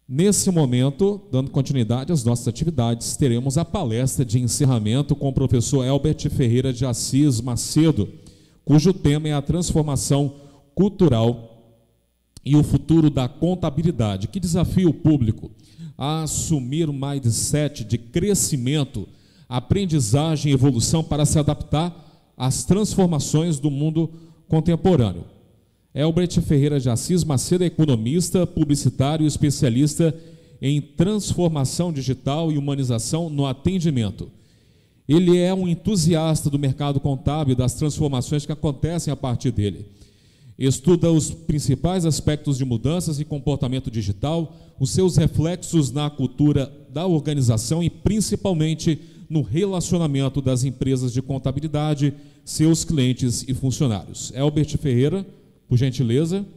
Nesse momento, dando continuidade às nossas atividades, teremos a palestra de encerramento com o professor Elbert Ferreira de Assis Macedo, cujo tema é a transformação cultural e o futuro da contabilidade, que desafia o público a assumir um mindset de crescimento, aprendizagem e evolução para se adaptar às transformações do mundo contemporâneo. Elbert Ferreira de Assis Macedo é economista, publicitário e especialista em transformação digital e humanização no atendimento. Ele é um entusiasta do mercado contábil e das transformações que acontecem a partir dele. Estuda os principais aspectos de mudanças e comportamento digital, os seus reflexos na cultura da organização e principalmente no relacionamento das empresas de contabilidade, seus clientes e funcionários. Elbert Ferreira, por gentileza. Muito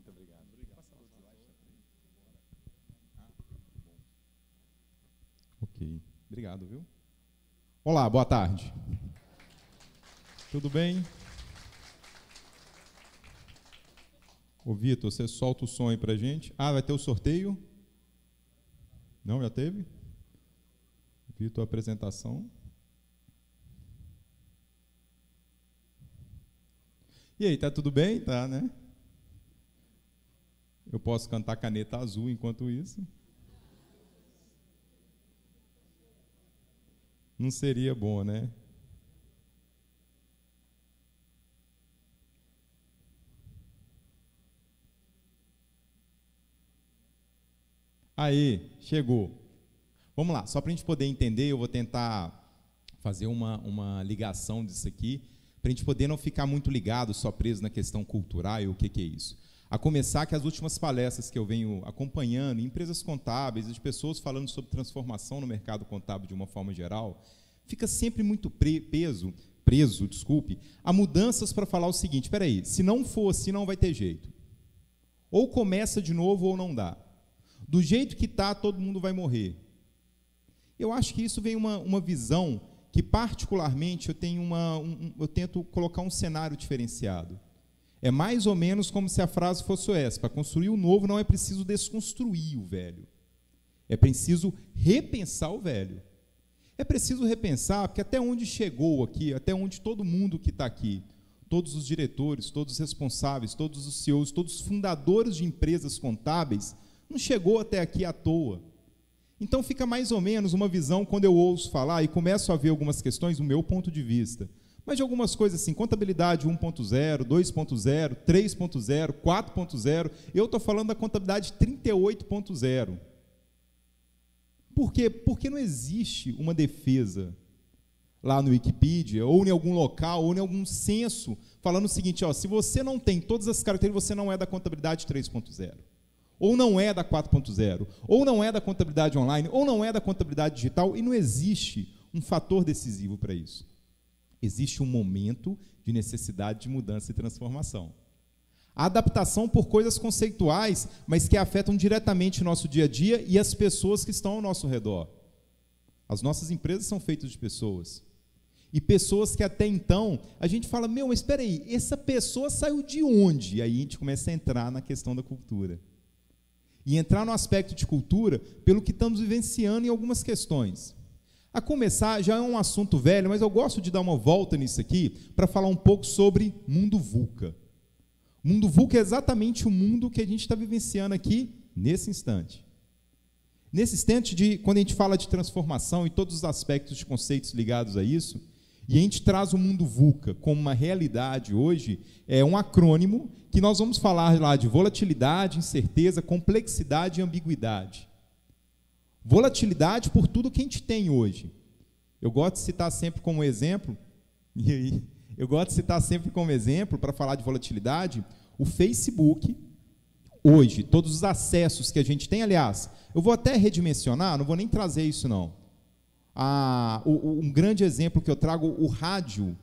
obrigado. Ok, obrigado, viu? Olá, boa tarde. Tudo bem? Ô, Vitor, você solta o som aí pra gente. Ah, vai ter o sorteio? Não, já teve? Vitor, a apresentação. E aí, tá tudo bem? Tá, né? Eu posso cantar Caneta Azul enquanto isso? Não seria bom, né? Aí, chegou. Vamos lá, só para a gente poder entender, eu vou tentar fazer uma ligação disso aqui, para a gente poder não ficar muito ligado, só preso na questão cultural e o que é isso. A começar que as últimas palestras que eu venho acompanhando, em empresas contábeis, de pessoas falando sobre transformação no mercado contábil de uma forma geral, fica sempre muito preso, a mudanças para falar o seguinte, espera aí, se não for assim, não vai ter jeito. Ou começa de novo ou não dá. Do jeito que está, todo mundo vai morrer. Eu acho que isso vem uma visão que, particularmente, eu tento colocar um cenário diferenciado. É mais ou menos como se a frase fosse essa: para construir o novo não é preciso desconstruir o velho. É preciso repensar o velho. É preciso repensar, porque até onde chegou aqui, até onde todo mundo que está aqui, todos os diretores, todos os responsáveis, todos os CEOs, todos os fundadores de empresas contábeis, não chegou até aqui à toa. Então fica mais ou menos uma visão, quando eu ouço falar e começo a ver algumas questões do meu ponto de vista, mas de algumas coisas assim, contabilidade 1.0, 2.0, 3.0, 4.0, eu estou falando da contabilidade 38.0. Por quê? Porque não existe uma defesa lá no Wikipedia, ou em algum local, ou em algum censo, falando o seguinte, ó, se você não tem todas as características, você não é da contabilidade 3.0. Ou não é da 4.0, ou não é da contabilidade online, ou não é da contabilidade digital, e não existe um fator decisivo para isso. Existe um momento de necessidade de mudança e transformação. A adaptação por coisas conceituais, mas que afetam diretamente o nosso dia a dia e as pessoas que estão ao nosso redor. As nossas empresas são feitas de pessoas. E pessoas que até então, a gente fala, meu, mas espera aí, essa pessoa saiu de onde? E aí a gente começa a entrar na questão da cultura. E entrar no aspecto de cultura pelo que estamos vivenciando em algumas questões. A começar, já é um assunto velho, mas eu gosto de dar uma volta nisso aqui para falar um pouco sobre mundo VUCA. O mundo VUCA é exatamente o mundo que a gente está vivenciando aqui nesse instante. Nesse instante, quando a gente fala de transformação e todos os aspectos de conceitos ligados a isso, e a gente traz o mundo VUCA como uma realidade hoje, é um acrônimo que nós vamos falar lá de volatilidade, incerteza, complexidade e ambiguidade. Volatilidade por tudo que a gente tem hoje. Eu gosto de citar sempre como exemplo, para falar de volatilidade, o Facebook, hoje, todos os acessos que a gente tem, aliás, eu vou até redimensionar, não vou nem trazer isso não. Um grande exemplo que eu trago, o rádio,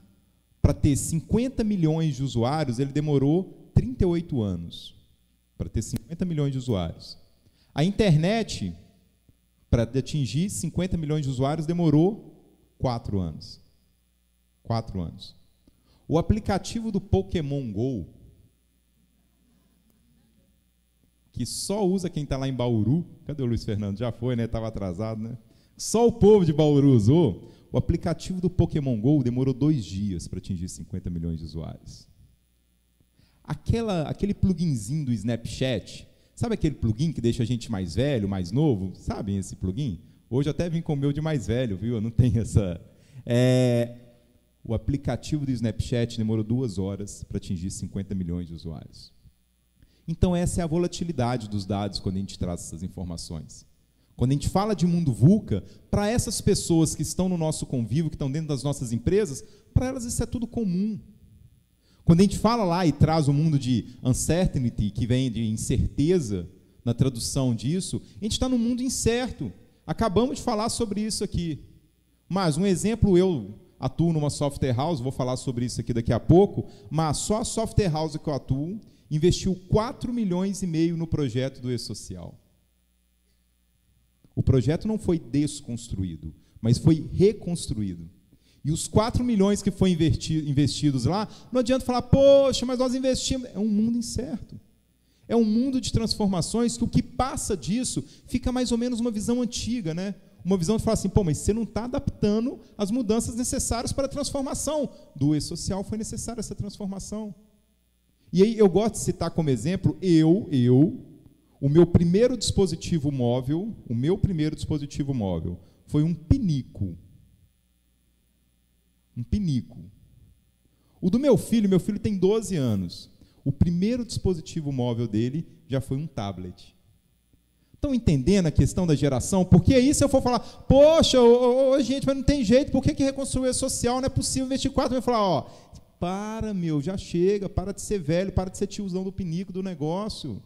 para ter 50 milhões de usuários, ele demorou 38 anos, para ter 50 milhões de usuários. A internet, para atingir 50 milhões de usuários, demorou 4 anos. 4 anos. O aplicativo do Pokémon GO, que só usa quem está lá em Bauru. Cadê o Luiz Fernando? Já foi, né? Estava atrasado, né? Só o povo de Bauru usou. O aplicativo do Pokémon GO demorou 2 dias para atingir 50 milhões de usuários. Aquele pluginzinho do Snapchat, sabe aquele plugin que deixa a gente mais velho, mais novo? Sabem esse plugin? Hoje eu até vim com o meu de mais velho, viu? Eu não tenho essa... O aplicativo do Snapchat demorou 2 horas para atingir 50 milhões de usuários. Então, essa é a volatilidade dos dados quando a gente traz essas informações. Quando a gente fala de mundo VUCA, para essas pessoas que estão no nosso convívio, que estão dentro das nossas empresas, para elas isso é tudo comum. Quando a gente fala lá e traz o mundo de uncertainty, que vem de incerteza, na tradução disso, a gente está num mundo incerto. Acabamos de falar sobre isso aqui. Mas, um exemplo, eu atuo numa software house, vou falar sobre isso aqui daqui a pouco, mas só a software house que eu atuo investiu 4,5 milhões no projeto do E-Social. O projeto não foi desconstruído, mas foi reconstruído. E os 4 milhões que foram investidos lá, não adianta falar, poxa, mas nós investimos. É um mundo incerto. É um mundo de transformações que o que passa disso fica mais ou menos uma visão antiga, né? Uma visão de falar assim, pô, mas você não está adaptando as mudanças necessárias para a transformação. Do E-Social foi necessária essa transformação. E aí eu gosto de citar como exemplo, o meu primeiro dispositivo móvel, foi um pinico. Um pinico. O do meu filho tem 12 anos. O primeiro dispositivo móvel dele já foi um tablet. Estão entendendo a questão da geração? Porque aí se eu for falar, poxa, gente, mas não tem jeito, por que reconstruir o social? Não é possível investir 4 milhões. Eu falar, já chega, para de ser velho, para de ser tiozão do pinico do negócio.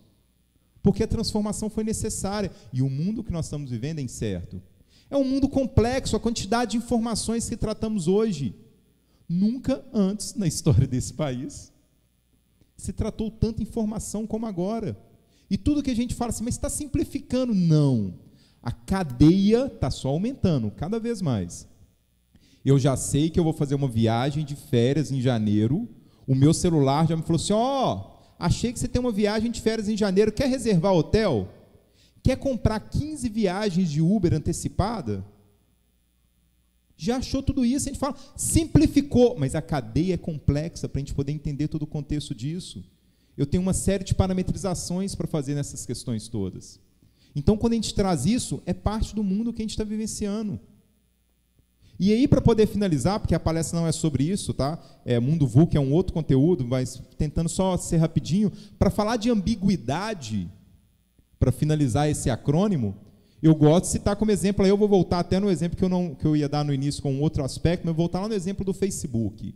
Porque a transformação foi necessária. E o mundo que nós estamos vivendo é incerto. É um mundo complexo, a quantidade de informações que tratamos hoje. Nunca antes na história desse país se tratou tanta informação como agora. E tudo que a gente fala assim, mas está simplificando. Não. A cadeia está só aumentando, cada vez mais. Eu já sei que eu vou fazer uma viagem de férias em janeiro, o meu celular já me falou assim, achei que você tem uma viagem de férias em janeiro, quer reservar hotel? Quer comprar 15 viagens de Uber antecipada? Já achou tudo isso, a gente fala, simplificou, mas a cadeia é complexa para a gente poder entender todo o contexto disso. Eu tenho uma série de parametrizações para fazer nessas questões todas. Então, quando a gente traz isso, é parte do mundo que a gente está vivenciando. E aí, para poder finalizar, porque a palestra não é sobre isso, tá? Mundo VUCA é um outro conteúdo, mas tentando só ser rapidinho, para falar de ambiguidade, para finalizar esse acrônimo, eu gosto de citar como exemplo, aí eu vou voltar até no exemplo que eu ia dar no início com um outro aspecto, mas eu vou voltar lá no exemplo do Facebook.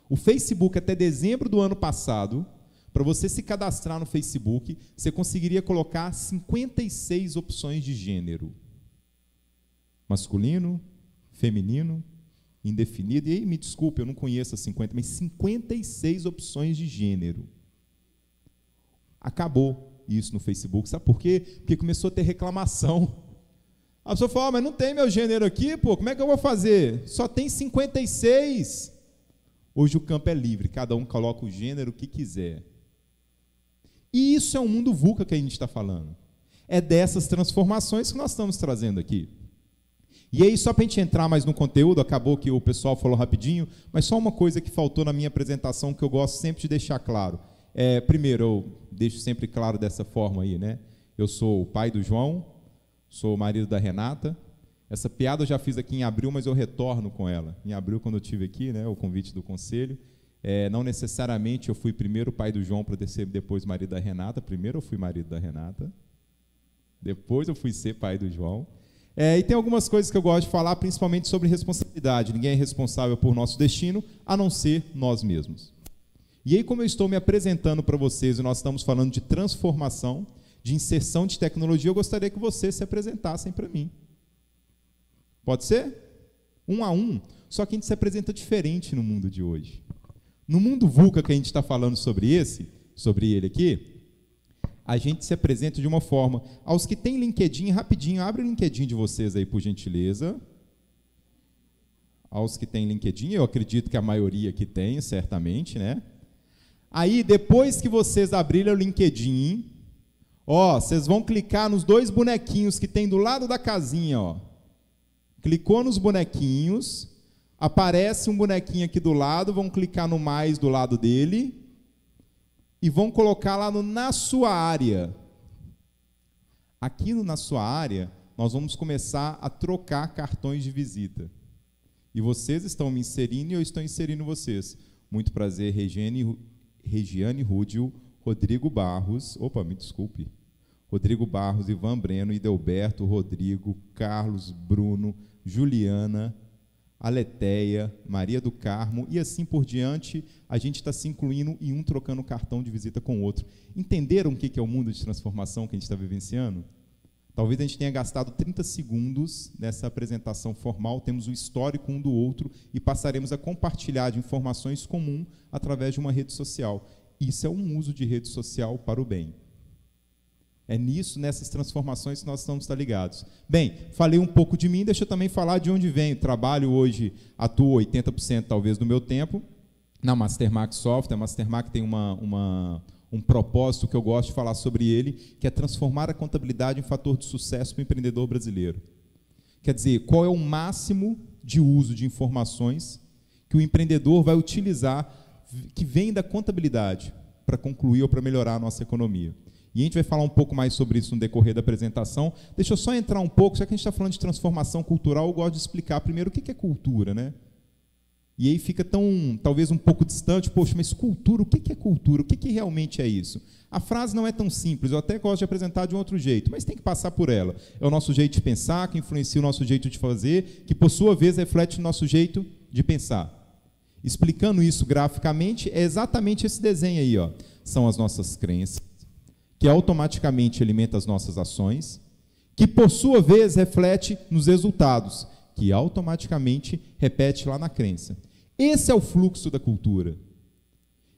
O Facebook, até dezembro do ano passado, para você se cadastrar no Facebook, você conseguiria colocar 56 opções de gênero. Masculino, feminino, indefinido, e aí, me desculpe, eu não conheço as 50, mas 56 opções de gênero. Acabou isso no Facebook, sabe por quê? Porque começou a ter reclamação. A pessoa falou, mas não tem meu gênero aqui, pô, como é que eu vou fazer? Só tem 56. Hoje o campo é livre, cada um coloca o gênero que quiser. E isso é um mundo VUCA que a gente está falando. É dessas transformações que nós estamos trazendo aqui. E aí, só para a gente entrar mais no conteúdo, acabou que o pessoal falou rapidinho, mas só uma coisa que faltou na minha apresentação que eu gosto sempre de deixar claro. Primeiro, eu deixo sempre claro dessa forma aí, né? Eu sou o pai do João, sou o marido da Renata. Essa piada eu já fiz aqui em abril, mas eu retorno com ela. Em abril, quando eu estive aqui, né, o convite do conselho, não necessariamente eu fui primeiro pai do João para ser depois marido da Renata. Primeiro eu fui marido da Renata, depois eu fui ser pai do João. E tem algumas coisas que eu gosto de falar, principalmente sobre responsabilidade. Ninguém é responsável por nosso destino, a não ser nós mesmos. E aí, como eu estou me apresentando para vocês, e nós estamos falando de transformação, de inserção de tecnologia, eu gostaria que vocês se apresentassem para mim. Pode ser? Um a um, só que a gente se apresenta diferente no mundo de hoje. No mundo VUCA que a gente está falando sobre ele aqui, a gente se apresenta de uma forma. Aos que têm LinkedIn, rapidinho, abre o LinkedIn de vocês aí, por gentileza. Aos que têm LinkedIn, eu acredito que a maioria aqui tem, certamente, né? Aí, depois que vocês abrirem o LinkedIn, Ó, vocês vão clicar nos 2 bonequinhos que tem do lado da casinha, ó. Clicou nos bonequinhos, aparece um bonequinho aqui do lado, vão clicar no mais do lado dele e vão colocar lá no na sua área. Aqui no na sua área, nós vamos começar a trocar cartões de visita. E vocês estão me inserindo e eu estou inserindo vocês. Muito prazer, Regiane Rúdio, Rodrigo Barros, me desculpe, Rodrigo Barros, Ivan Breno, Idelberto, Rodrigo, Carlos, Bruno, Juliana, Aleteia, Maria do Carmo, e assim por diante, a gente está se incluindo e um trocando cartão de visita com o outro. Entenderam o que é o mundo de transformação que a gente está vivenciando? Talvez a gente tenha gastado 30 segundos nessa apresentação formal, temos o histórico um do outro e passaremos a compartilhar de informações comuns através de uma rede social. Isso é um uso de rede social para o bem. É nisso, nessas transformações que nós estamos ligados. Bem, falei um pouco de mim, deixa eu também falar de onde venho. Trabalho hoje, atuo 80% talvez do meu tempo na Mastermark Software. A Mastermark tem um propósito que eu gosto de falar sobre ele, que é transformar a contabilidade em fator de sucesso para o empreendedor brasileiro. Quer dizer, qual é o máximo de uso de informações que o empreendedor vai utilizar, que vem da contabilidade, para concluir ou para melhorar a nossa economia. E a gente vai falar um pouco mais sobre isso no decorrer da apresentação. Deixa eu só entrar um pouco, já que a gente está falando de transformação cultural, eu gosto de explicar primeiro o que é cultura, né? E aí fica talvez um pouco distante, poxa, mas cultura, o que é cultura? O que realmente é isso? A frase não é tão simples, eu até gosto de apresentar de um outro jeito, mas tem que passar por ela. É o nosso jeito de pensar, que influencia o nosso jeito de fazer, que por sua vez reflete o nosso jeito de pensar. Explicando isso graficamente, é exatamente esse desenho aí, ó. São as nossas crenças, que automaticamente alimenta as nossas ações, que por sua vez reflete nos resultados, que automaticamente repete lá na crença. Esse é o fluxo da cultura.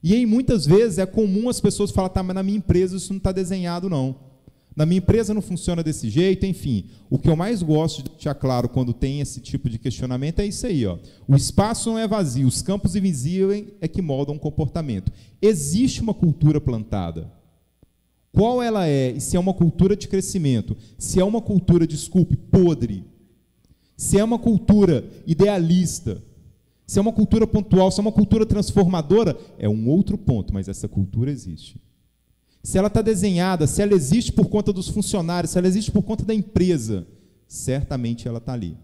E aí muitas vezes é comum as pessoas falarem, tá, mas na minha empresa isso não está desenhado não. Na minha empresa não funciona desse jeito, enfim. O que eu mais gosto de deixar claro quando tem esse tipo de questionamento é isso aí, ó. O espaço não é vazio, os campos invisíveis é que moldam o comportamento. Existe uma cultura plantada. Qual ela é? E se é uma cultura de crescimento? Se é uma cultura, desculpe, podre? Se é uma cultura idealista? Se é uma cultura pontual? Se é uma cultura transformadora? É um outro ponto, mas essa cultura existe. Se ela está desenhada, se ela existe por conta dos funcionários, se ela existe por conta da empresa, certamente ela está ali.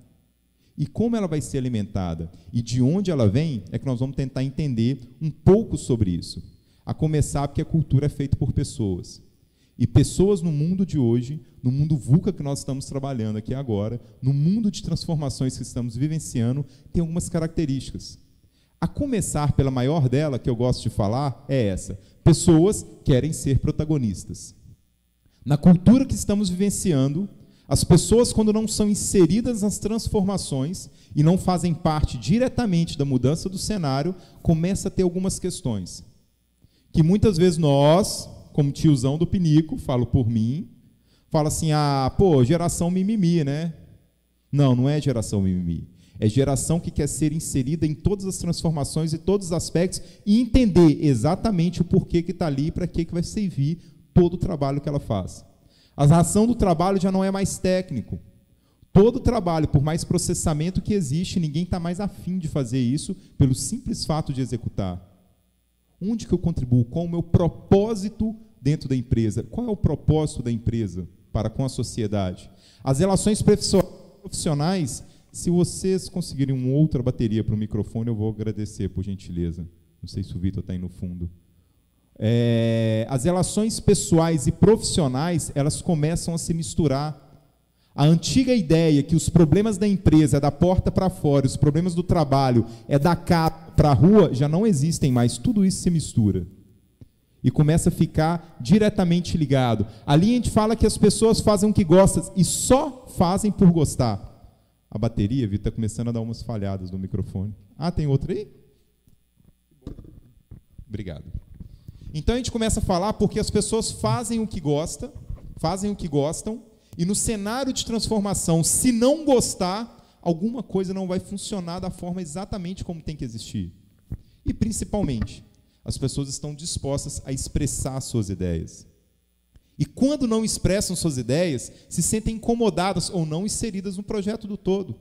E como ela vai ser alimentada e de onde ela vem, é que nós vamos tentar entender um pouco sobre isso. A começar porque a cultura é feita por pessoas. E pessoas no mundo de hoje, no mundo VUCA que nós estamos trabalhando aqui agora, no mundo de transformações que estamos vivenciando, tem algumas características. A começar pela maior dela, que eu gosto de falar, é essa. Pessoas querem ser protagonistas. Na cultura que estamos vivenciando, as pessoas, quando não são inseridas nas transformações e não fazem parte diretamente da mudança do cenário, começa a ter algumas questões. Que muitas vezes nós, como tiozão do pinico, falo por mim, falo assim, geração mimimi, né? Não, não é geração mimimi. É geração que quer ser inserida em todas as transformações e todos os aspectos e entender exatamente o porquê que está ali e para que vai servir todo o trabalho que ela faz. A razão do trabalho já não é mais técnico. Todo trabalho, por mais processamento que existe, ninguém está mais afim de fazer isso pelo simples fato de executar. Onde que eu contribuo? Qual o meu propósito dentro da empresa? Qual é o propósito da empresa para com a sociedade? As relações profissionais, se vocês conseguirem uma outra bateria para o microfone, eu vou agradecer, por gentileza. Não sei se o Vitor está aí no fundo. As relações pessoais e profissionais, elas começam a se misturar. A antiga ideia que os problemas da empresa é da porta para fora, os problemas do trabalho é da casa para a rua, já não existem mais. Tudo isso se mistura. E começa a ficar diretamente ligado. Ali a gente fala que as pessoas fazem o que gostam e só fazem por gostar. A bateria, Vitor, está começando a dar umas falhadas no microfone. Tem outra aí? Obrigado. Então a gente começa a falar porque as pessoas fazem o que gostam, e no cenário de transformação, se não gostar, alguma coisa não vai funcionar da forma exatamente como tem que existir. E, principalmente, as pessoas estão dispostas a expressar suas ideias. E quando não expressam suas ideias, se sentem incomodadas ou não inseridas no projeto do todo.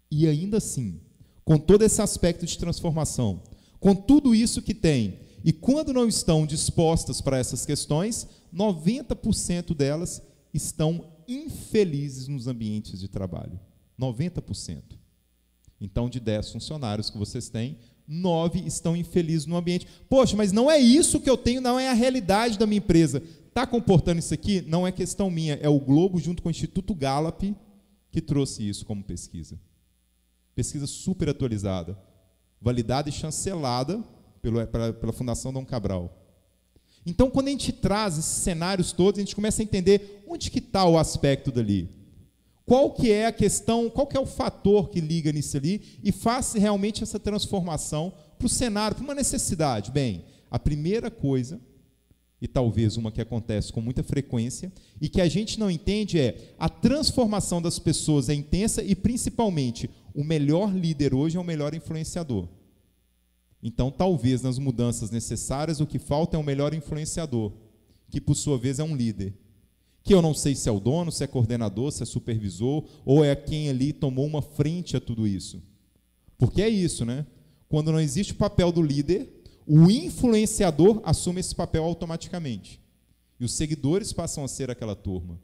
E ainda assim, com todo esse aspecto de transformação, com tudo isso que tem, e quando não estão dispostas para essas questões, 90% delas estão infelizes nos ambientes de trabalho. 90%. Então, de 10 funcionários que vocês têm, 9 estão infelizes no ambiente. Poxa, mas não é isso que eu tenho, não é a realidade da minha empresa. Está comportando isso aqui? Não é questão minha, é o Globo junto com o Instituto Gallup que trouxe isso como pesquisa. Pesquisa super atualizada, validada e chancelada pela Fundação Dom Cabral. Então, quando a gente traz esses cenários todos, a gente começa a entender onde que está o aspecto dali. Qual que é a questão, qual que é o fator que liga nisso ali e faz realmente essa transformação para o cenário, para uma necessidade. Bem, a primeira coisa, e talvez uma que acontece com muita frequência, e que a gente não entende é a transformação das pessoas é intensa e, principalmente, o melhor líder hoje é o melhor influenciador. Então, talvez, nas mudanças necessárias, o que falta é um melhor influenciador, que, por sua vez, é um líder. Que eu não sei se é o dono, se é coordenador, se é supervisor, ou é quem ali tomou uma frente a tudo isso. Porque é isso, né? Quando não existe o papel do líder, o influenciador assume esse papel automaticamente. E os seguidores passam a ser aquela turma.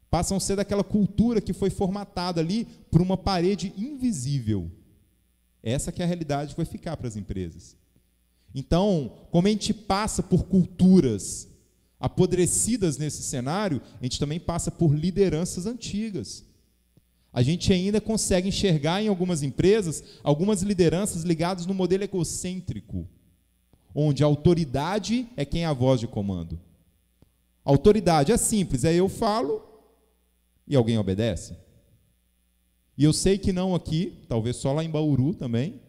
Passam a ser daquela cultura que foi formatada ali por uma parede invisível. Essa que é a realidade que vai ficar para as empresas. Então, como a gente passa por culturas apodrecidas nesse cenário, a gente também passa por lideranças antigas. A gente ainda consegue enxergar em algumas empresas, algumas lideranças ligadas no modelo egocêntrico, onde a autoridade é quem é a voz de comando. A autoridade é simples, é eu falo e alguém obedece. E eu sei que não aqui, talvez só lá em Bauru também,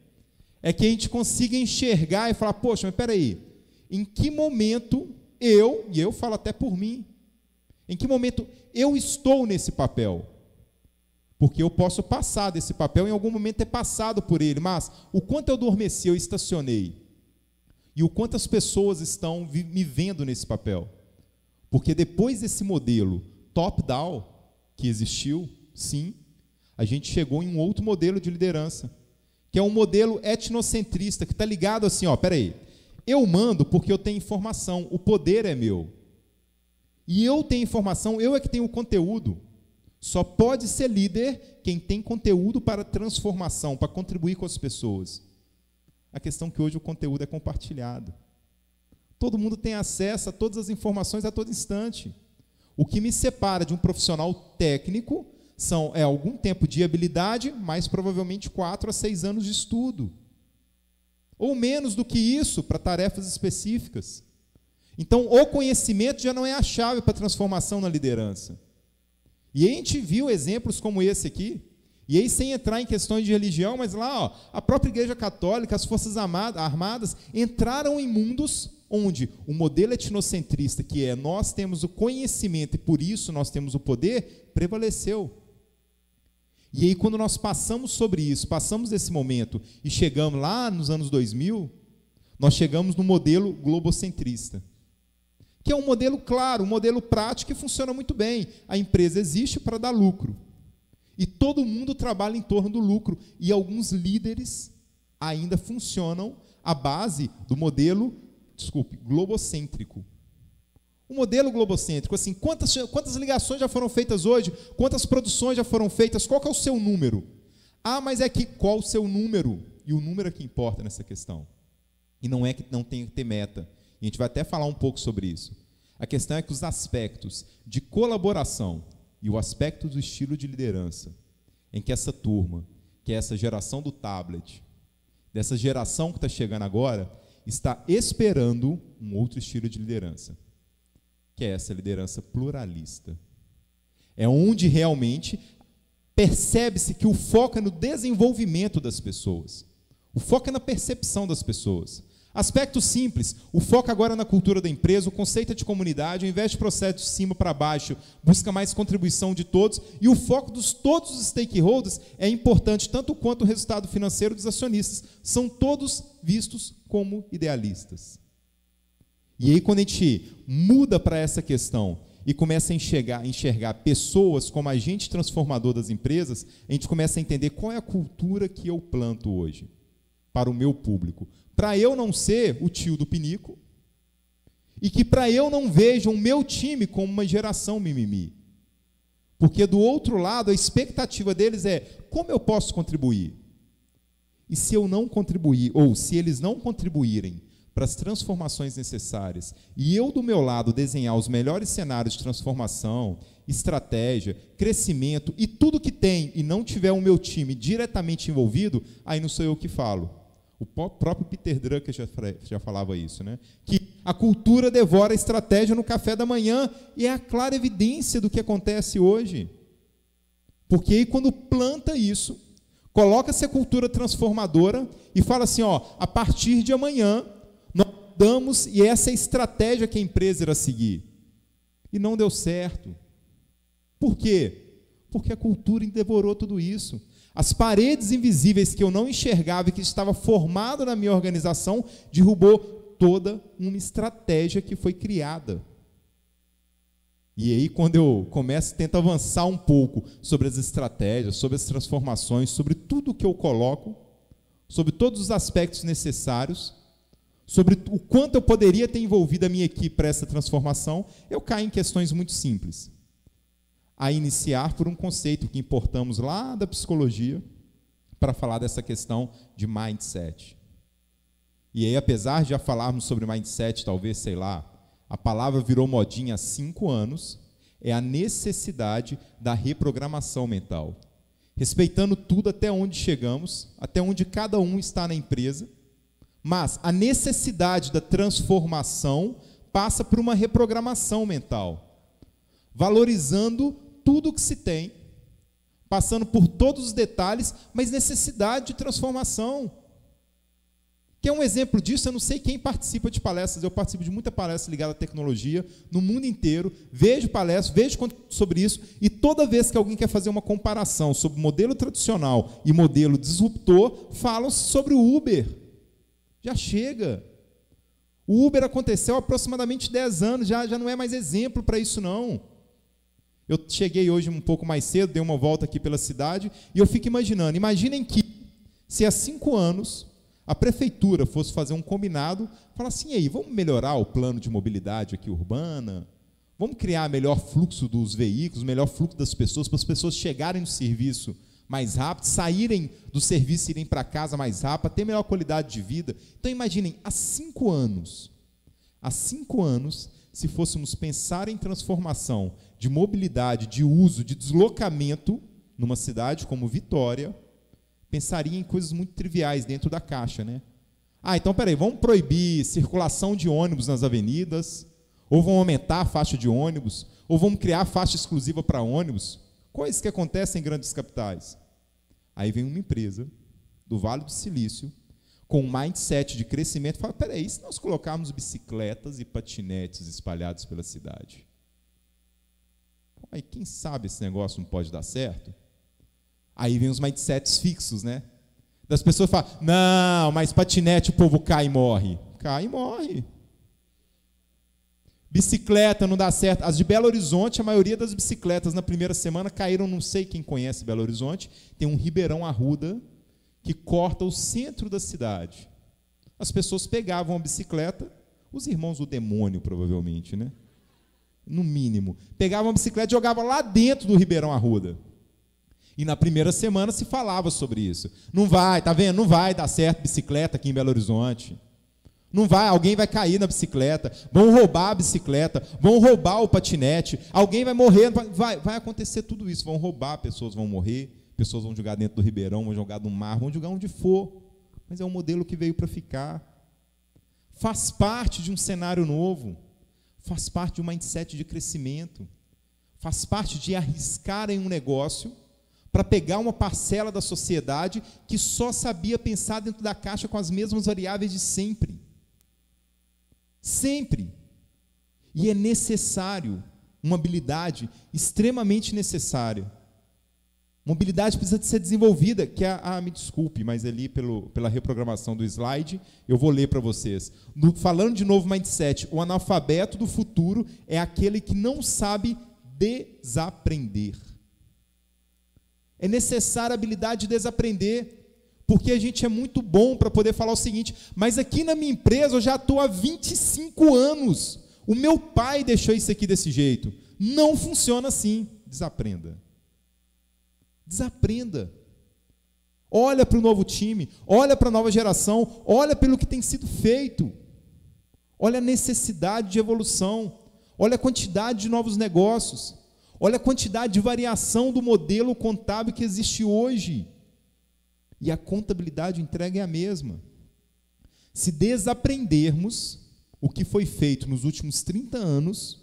é que a gente consiga enxergar e falar, poxa, mas espera aí, em que momento e eu falo até por mim, em que momento eu estou nesse papel? Porque eu posso passar desse papel, em algum momento ter passado por ele, mas o quanto eu adormeci, eu estacionei, e o quanto as pessoas estão me vendo nesse papel. Porque depois desse modelo top-down que existiu, sim, a gente chegou em um outro modelo de liderança, que é um modelo etnocentrista, que está ligado assim, ó, peraí, eu mando porque eu tenho informação, o poder é meu. E eu tenho informação, eu é que tenho o conteúdo. Só pode ser líder quem tem conteúdo para transformação, para contribuir com as pessoas. A questão é que hoje o conteúdo é compartilhado. Todo mundo tem acesso a todas as informações a todo instante. O que me separa de um profissional técnico é algum tempo de habilidade, mais provavelmente 4 a 6 anos de estudo. Ou menos do que isso, para tarefas específicas. Então, o conhecimento já não é a chave para a transformação na liderança. E a gente viu exemplos como esse aqui, e aí sem entrar em questões de religião, mas lá, ó, a própria Igreja Católica, as Forças Armadas, entraram em mundos onde o modelo etnocentrista, que é nós temos o conhecimento e por isso nós temos o poder, prevaleceu. E aí, quando nós passamos sobre isso, passamos desse momento e chegamos lá nos anos 2000, nós chegamos no modelo globocentrista, que é um modelo claro, um modelo prático que funciona muito bem. A empresa existe para dar lucro. E todo mundo trabalha em torno do lucro. E alguns líderes ainda funcionam à base do modelo, globocêntrico. O modelo globocêntrico, assim, quantas ligações já foram feitas hoje? Quantas produções já foram feitas? Qual que é o seu número? Ah, mas é que qual o seu número? E o número é que importa nessa questão. E não é que não tem que ter meta. E a gente vai até falar um pouco sobre isso. A questão é que os aspectos de colaboração e o aspecto do estilo de liderança, em que essa turma, que é essa geração do tablet, dessa geração que está chegando agora, está esperando um outro estilo de liderança, que é essa liderança pluralista. É onde realmente percebe-se que o foco é no desenvolvimento das pessoas. O foco é na percepção das pessoas. Aspecto simples, o foco agora é na cultura da empresa, o conceito é de comunidade, ao invés de processo de cima para baixo, busca mais contribuição de todos, e o foco dos todos os stakeholders é importante, tanto quanto o resultado financeiro dos acionistas. São todos vistos como idealistas. E aí, quando a gente muda para essa questão e começa a enxergar pessoas como agente transformador das empresas, a gente começa a entender qual é a cultura que eu planto hoje para o meu público. Para eu não ser o tio do pinico e que para eu não veja o meu time como uma geração mimimi. Porque do outro lado, a expectativa deles é como eu posso contribuir? E se eu não contribuir, ou se eles não contribuírem para as transformações necessárias, e eu do meu lado desenhar os melhores cenários de transformação, estratégia, crescimento e tudo que tem, e não tiver o meu time diretamente envolvido, aí não sou eu que falo. O próprio Peter Drucker já falava isso, né? Que a cultura devora a estratégia no café da manhã, e é a clara evidência do que acontece hoje. Porque aí quando planta isso, coloca essa cultura transformadora e fala assim, ó, a partir de amanhã, nós damos, e essa é a estratégia que a empresa irá seguir. E não deu certo. Por quê? Porque a cultura devorou tudo isso. As paredes invisíveis que eu não enxergava e que estava formado na minha organização, derrubou toda uma estratégia que foi criada. E aí, quando eu tento avançar um pouco sobre as estratégias, sobre as transformações, sobre tudo que eu coloco, sobre todos os aspectos necessários, sobre o quanto eu poderia ter envolvido a minha equipe para essa transformação, eu caio em questões muito simples. A iniciar por um conceito que importamos lá da psicologia para falar dessa questão de mindset. E aí, apesar de já falarmos sobre mindset, talvez, sei lá, a palavra virou modinha há 5 anos, é a necessidade da reprogramação mental. Respeitando tudo até onde chegamos, até onde cada um está na empresa, mas a necessidade da transformação passa por uma reprogramação mental, valorizando tudo que se tem, passando por todos os detalhes, mas necessidade de transformação. Quer um exemplo disso? Eu não sei quem participa de palestras, eu participo de muita palestra ligada à tecnologia, no mundo inteiro, vejo palestras, vejo sobre isso, e toda vez que alguém quer fazer uma comparação sobre modelo tradicional e modelo disruptor, falam sobre o Uber. Já chega. O Uber aconteceu há aproximadamente 10 anos, já não é mais exemplo para isso não. Eu cheguei hoje um pouco mais cedo, dei uma volta aqui pela cidade, e eu fico imaginando, imaginem que se há 5 anos a prefeitura fosse fazer um combinado, falar assim, e aí, vamos melhorar o plano de mobilidade aqui urbana, vamos criar melhor fluxo dos veículos, melhor fluxo das pessoas, para as pessoas chegarem no serviço mais rápido, saírem do serviço e irem para casa mais rápido, ter melhor qualidade de vida. Então imaginem, há 5 anos, se fôssemos pensar em transformação de mobilidade, de uso, de deslocamento numa cidade como Vitória, pensaria em coisas muito triviais dentro da caixa, né? Então, peraí, vamos proibir circulação de ônibus nas avenidas, ou vamos aumentar a faixa de ônibus, ou vamos criar faixa exclusiva para ônibus, coisas que acontecem em grandes capitais. Aí vem uma empresa do Vale do Silício, com um mindset de crescimento, e fala, peraí, e se nós colocarmos bicicletas e patinetes espalhados pela cidade? Aí, quem sabe esse negócio não pode dar certo? Aí vem os mindsets fixos, né? Das pessoas falam, não, mas patinete o povo cai e morre. Cai e morre. Bicicleta não dá certo. As de Belo Horizonte, a maioria das bicicletas na primeira semana caíram, não sei quem conhece Belo Horizonte, tem um Ribeirão Arruda que corta o centro da cidade. As pessoas pegavam a bicicleta, os irmãos do demônio, provavelmente, né? No mínimo. Pegavam a bicicleta e jogavam lá dentro do Ribeirão Arruda. E na primeira semana se falava sobre isso. Não vai, tá vendo? Não vai dar certo bicicleta aqui em Belo Horizonte. Não vai, alguém vai cair na bicicleta, vão roubar a bicicleta, vão roubar o patinete, alguém vai morrer, vai acontecer tudo isso, vão roubar, pessoas vão morrer, pessoas vão jogar dentro do Ribeirão, vão jogar no mar, vão jogar onde for. Mas é um modelo que veio para ficar. Faz parte de um cenário novo, faz parte de um mindset de crescimento, faz parte de arriscar em um negócio para pegar uma parcela da sociedade que só sabia pensar dentro da caixa com as mesmas variáveis de sempre. Sempre. E é necessário, uma habilidade extremamente necessária. Mobilidade precisa de ser desenvolvida, que me desculpe, mas ali pela reprogramação do slide, eu vou ler para vocês. Falando de novo mindset, o analfabeto do futuro é aquele que não sabe desaprender. É necessária a habilidade de desaprender, porque a gente é muito bom para poder falar o seguinte, mas aqui na minha empresa eu já estou há 25 anos, o meu pai deixou isso aqui desse jeito. Não funciona assim. Desaprenda. Desaprenda. Olha para o novo time, olha para a nova geração, olha pelo que tem sido feito. Olha a necessidade de evolução, olha a quantidade de novos negócios, olha a quantidade de variação do modelo contábil que existe hoje. E a contabilidade entrega é a mesma. Se desaprendermos o que foi feito nos últimos 30 anos,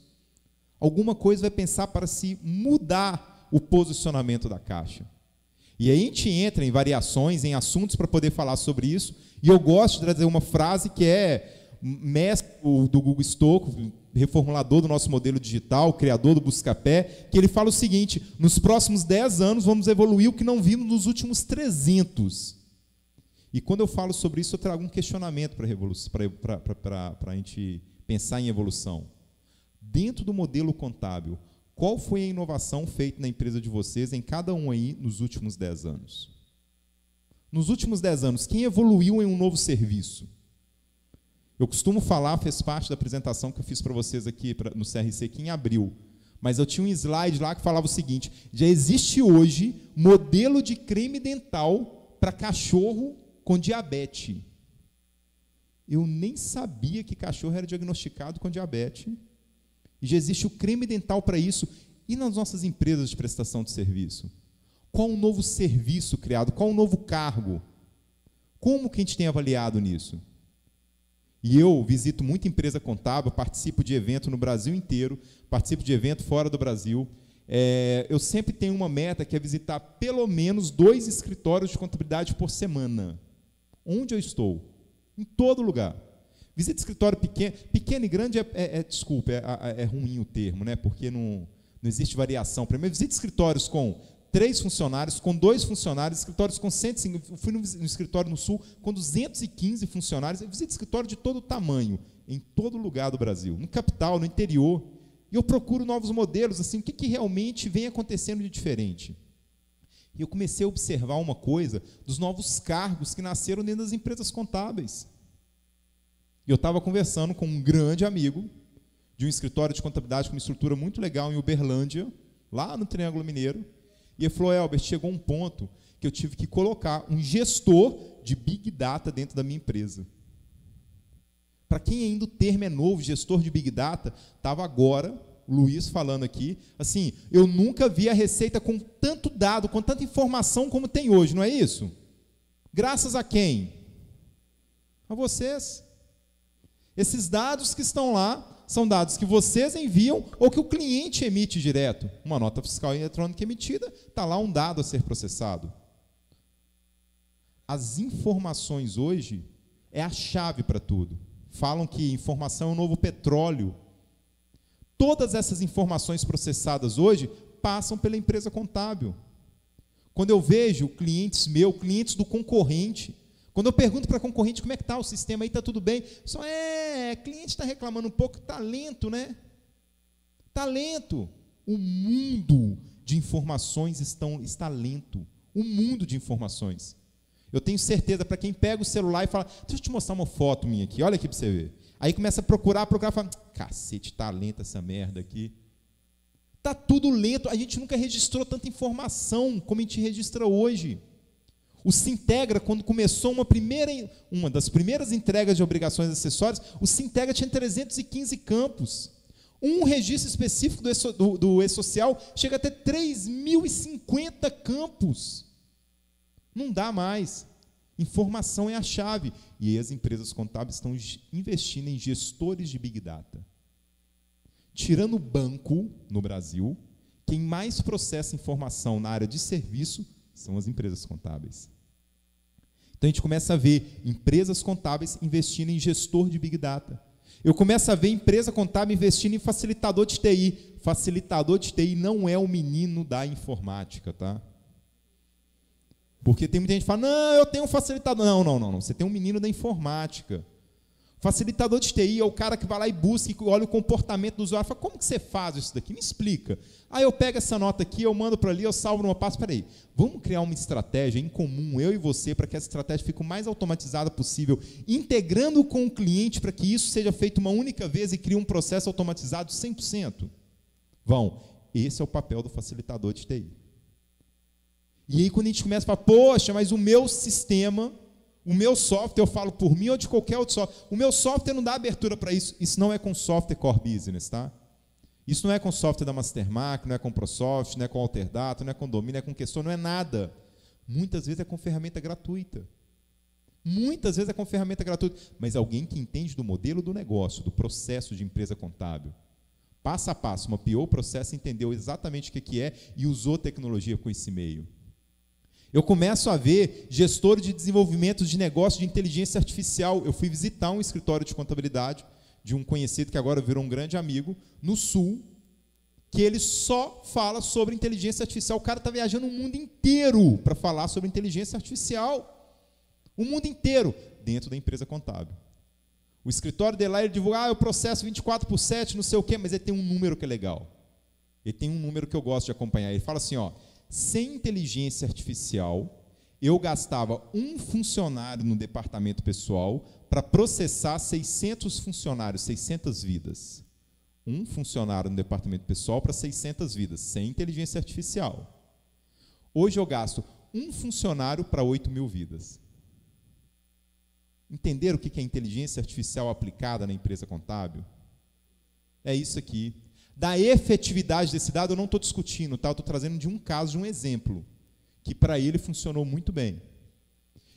alguma coisa vai pensar para se mudar o posicionamento da Caixa. E aí a gente entra em variações, em assuntos para poder falar sobre isso, e eu gosto de trazer uma frase que é mestre do Google Stocco, reformulador do nosso modelo digital, criador do Buscapé, que ele fala o seguinte: nos próximos 10 anos vamos evoluir o que não vimos nos últimos 300. E quando eu falo sobre isso, eu trago um questionamento para a gente pensar em evolução. Dentro do modelo contábil, qual foi a inovação feita na empresa de vocês, em cada um aí, nos últimos 10 anos? Nos últimos 10 anos, quem evoluiu em um novo serviço? Eu costumo falar, fez parte da apresentação que eu fiz para vocês aqui no CRC aqui em abril, mas eu tinha um slide lá que falava o seguinte: já existe hoje modelo de creme dental para cachorro com diabetes. Eu nem sabia que cachorro era diagnosticado com diabetes. E já existe o creme dental para isso. E nas nossas empresas de prestação de serviço? Qual um novo serviço criado? Qual um novo cargo? Como que a gente tem avaliado nisso? E eu visito muita empresa contábil, participo de evento no Brasil inteiro, participo de evento fora do Brasil. Eu sempre tenho uma meta que é visitar pelo menos 2 escritórios de contabilidade por semana. Onde eu estou? Em todo lugar. Visita escritório pequeno. Pequeno e grande é ruim o termo, né? Porque não existe variação. Primeiro, visita escritórios com 3 funcionários, com 2 funcionários, escritórios com 105. Eu fui no escritório no Sul com 215 funcionários. Eu visito escritório de todo tamanho, em todo lugar do Brasil, no capital, no interior. E eu procuro novos modelos, assim, o que realmente vem acontecendo de diferente. E eu comecei a observar uma coisa dos novos cargos que nasceram dentro das empresas contábeis. E eu estava conversando com um grande amigo de um escritório de contabilidade com uma estrutura muito legal em Uberlândia, lá no Triângulo Mineiro, e ele falou: Elbert, chegou um ponto que eu tive que colocar um gestor de Big Data dentro da minha empresa. Para quem ainda o termo é novo, gestor de Big Data, estava agora o Luiz falando aqui, assim, eu nunca vi a Receita com tanto dado, com tanta informação como tem hoje, não é isso? Graças a quem? A vocês. Esses dados que estão lá são dados que vocês enviam ou que o cliente emite direto. Uma nota fiscal eletrônica emitida, está lá um dado a ser processado. As informações hoje é a chave para tudo. Falam que informação é o novo petróleo. Todas essas informações processadas hoje passam pela empresa contábil. Quando eu vejo clientes meus, clientes do concorrente, quando eu pergunto para a concorrente como é que está o sistema aí, está tudo bem? Só cliente está reclamando um pouco, está lento, né? Está lento. O mundo de informações está lento. O mundo de informações. Eu tenho certeza, para quem pega o celular e fala, deixa eu te mostrar uma foto minha aqui, olha aqui para você ver. Aí começa a procurar e fala, cacete, está lenta essa merda aqui. Está tudo lento, a gente nunca registrou tanta informação como a gente registra hoje. O Sintegra, quando começou uma das primeiras entregas de obrigações acessórias, o Sintegra tinha 315 campos. Um registro específico do E-Social chega a ter 3.050 campos. Não dá mais. Informação é a chave. E aí as empresas contábeis estão investindo em gestores de Big Data. Tirando o banco no Brasil, quem mais processa informação na área de serviço são as empresas contábeis. Então a gente começa a ver empresas contábeis investindo em gestor de Big Data. Eu começo a ver empresa contábil investindo em facilitador de TI. Facilitador de TI não é o menino da informática, tá? Porque tem muita gente que fala, não, eu tenho um facilitador. Não. Você tem um menino da informática. Facilitador de TI é o cara que vai lá e busca e olha o comportamento do usuário. Fala, como que você faz isso daqui? Me explica. Aí eu pego essa nota aqui, eu mando para ali, eu salvo numa pasta. Espera aí, vamos criar uma estratégia em comum, eu e você, para que essa estratégia fique o mais automatizada possível, integrando com o cliente para que isso seja feito uma única vez e crie um processo automatizado 100%. Esse é o papel do facilitador de TI. E aí quando a gente começa a falar, poxa, mas o meu sistema, o meu software, eu falo por mim ou de qualquer outro software, o meu software não dá abertura para isso. Isso não é com software core business, tá? Isso não é com software da Mastermark, não é com ProSoft, não é com Alterdata, não é com Domínio, não é com Questão, não é nada. Muitas vezes é com ferramenta gratuita. Muitas vezes é com ferramenta gratuita. Mas alguém que entende do modelo do negócio, do processo de empresa contábil, passo a passo, mapeou o processo, entendeu exatamente o que é e usou tecnologia com esse meio. Eu começo a ver gestor de desenvolvimento de negócio de inteligência artificial. Eu fui visitar um escritório de contabilidade de um conhecido que agora virou um grande amigo, no Sul, que ele só fala sobre inteligência artificial. O cara está viajando o mundo inteiro para falar sobre inteligência artificial. O mundo inteiro, dentro da empresa contábil. O escritório dele lá, ele divulga, eu processo 24/7, não sei o quê, mas ele tem um número que é legal. Ele tem um número que eu gosto de acompanhar. Ele fala assim, sem inteligência artificial, eu gastava um funcionário no departamento pessoal para processar 600 funcionários, 600 vidas. Um funcionário no departamento pessoal para 600 vidas, sem inteligência artificial. Hoje eu gasto um funcionário para 8.000 vidas. Entenderam o que é inteligência artificial aplicada na empresa contábil? É isso aqui. Da efetividade desse dado eu não estou discutindo, tá? Eu estou trazendo de um caso, de um exemplo, que para ele funcionou muito bem.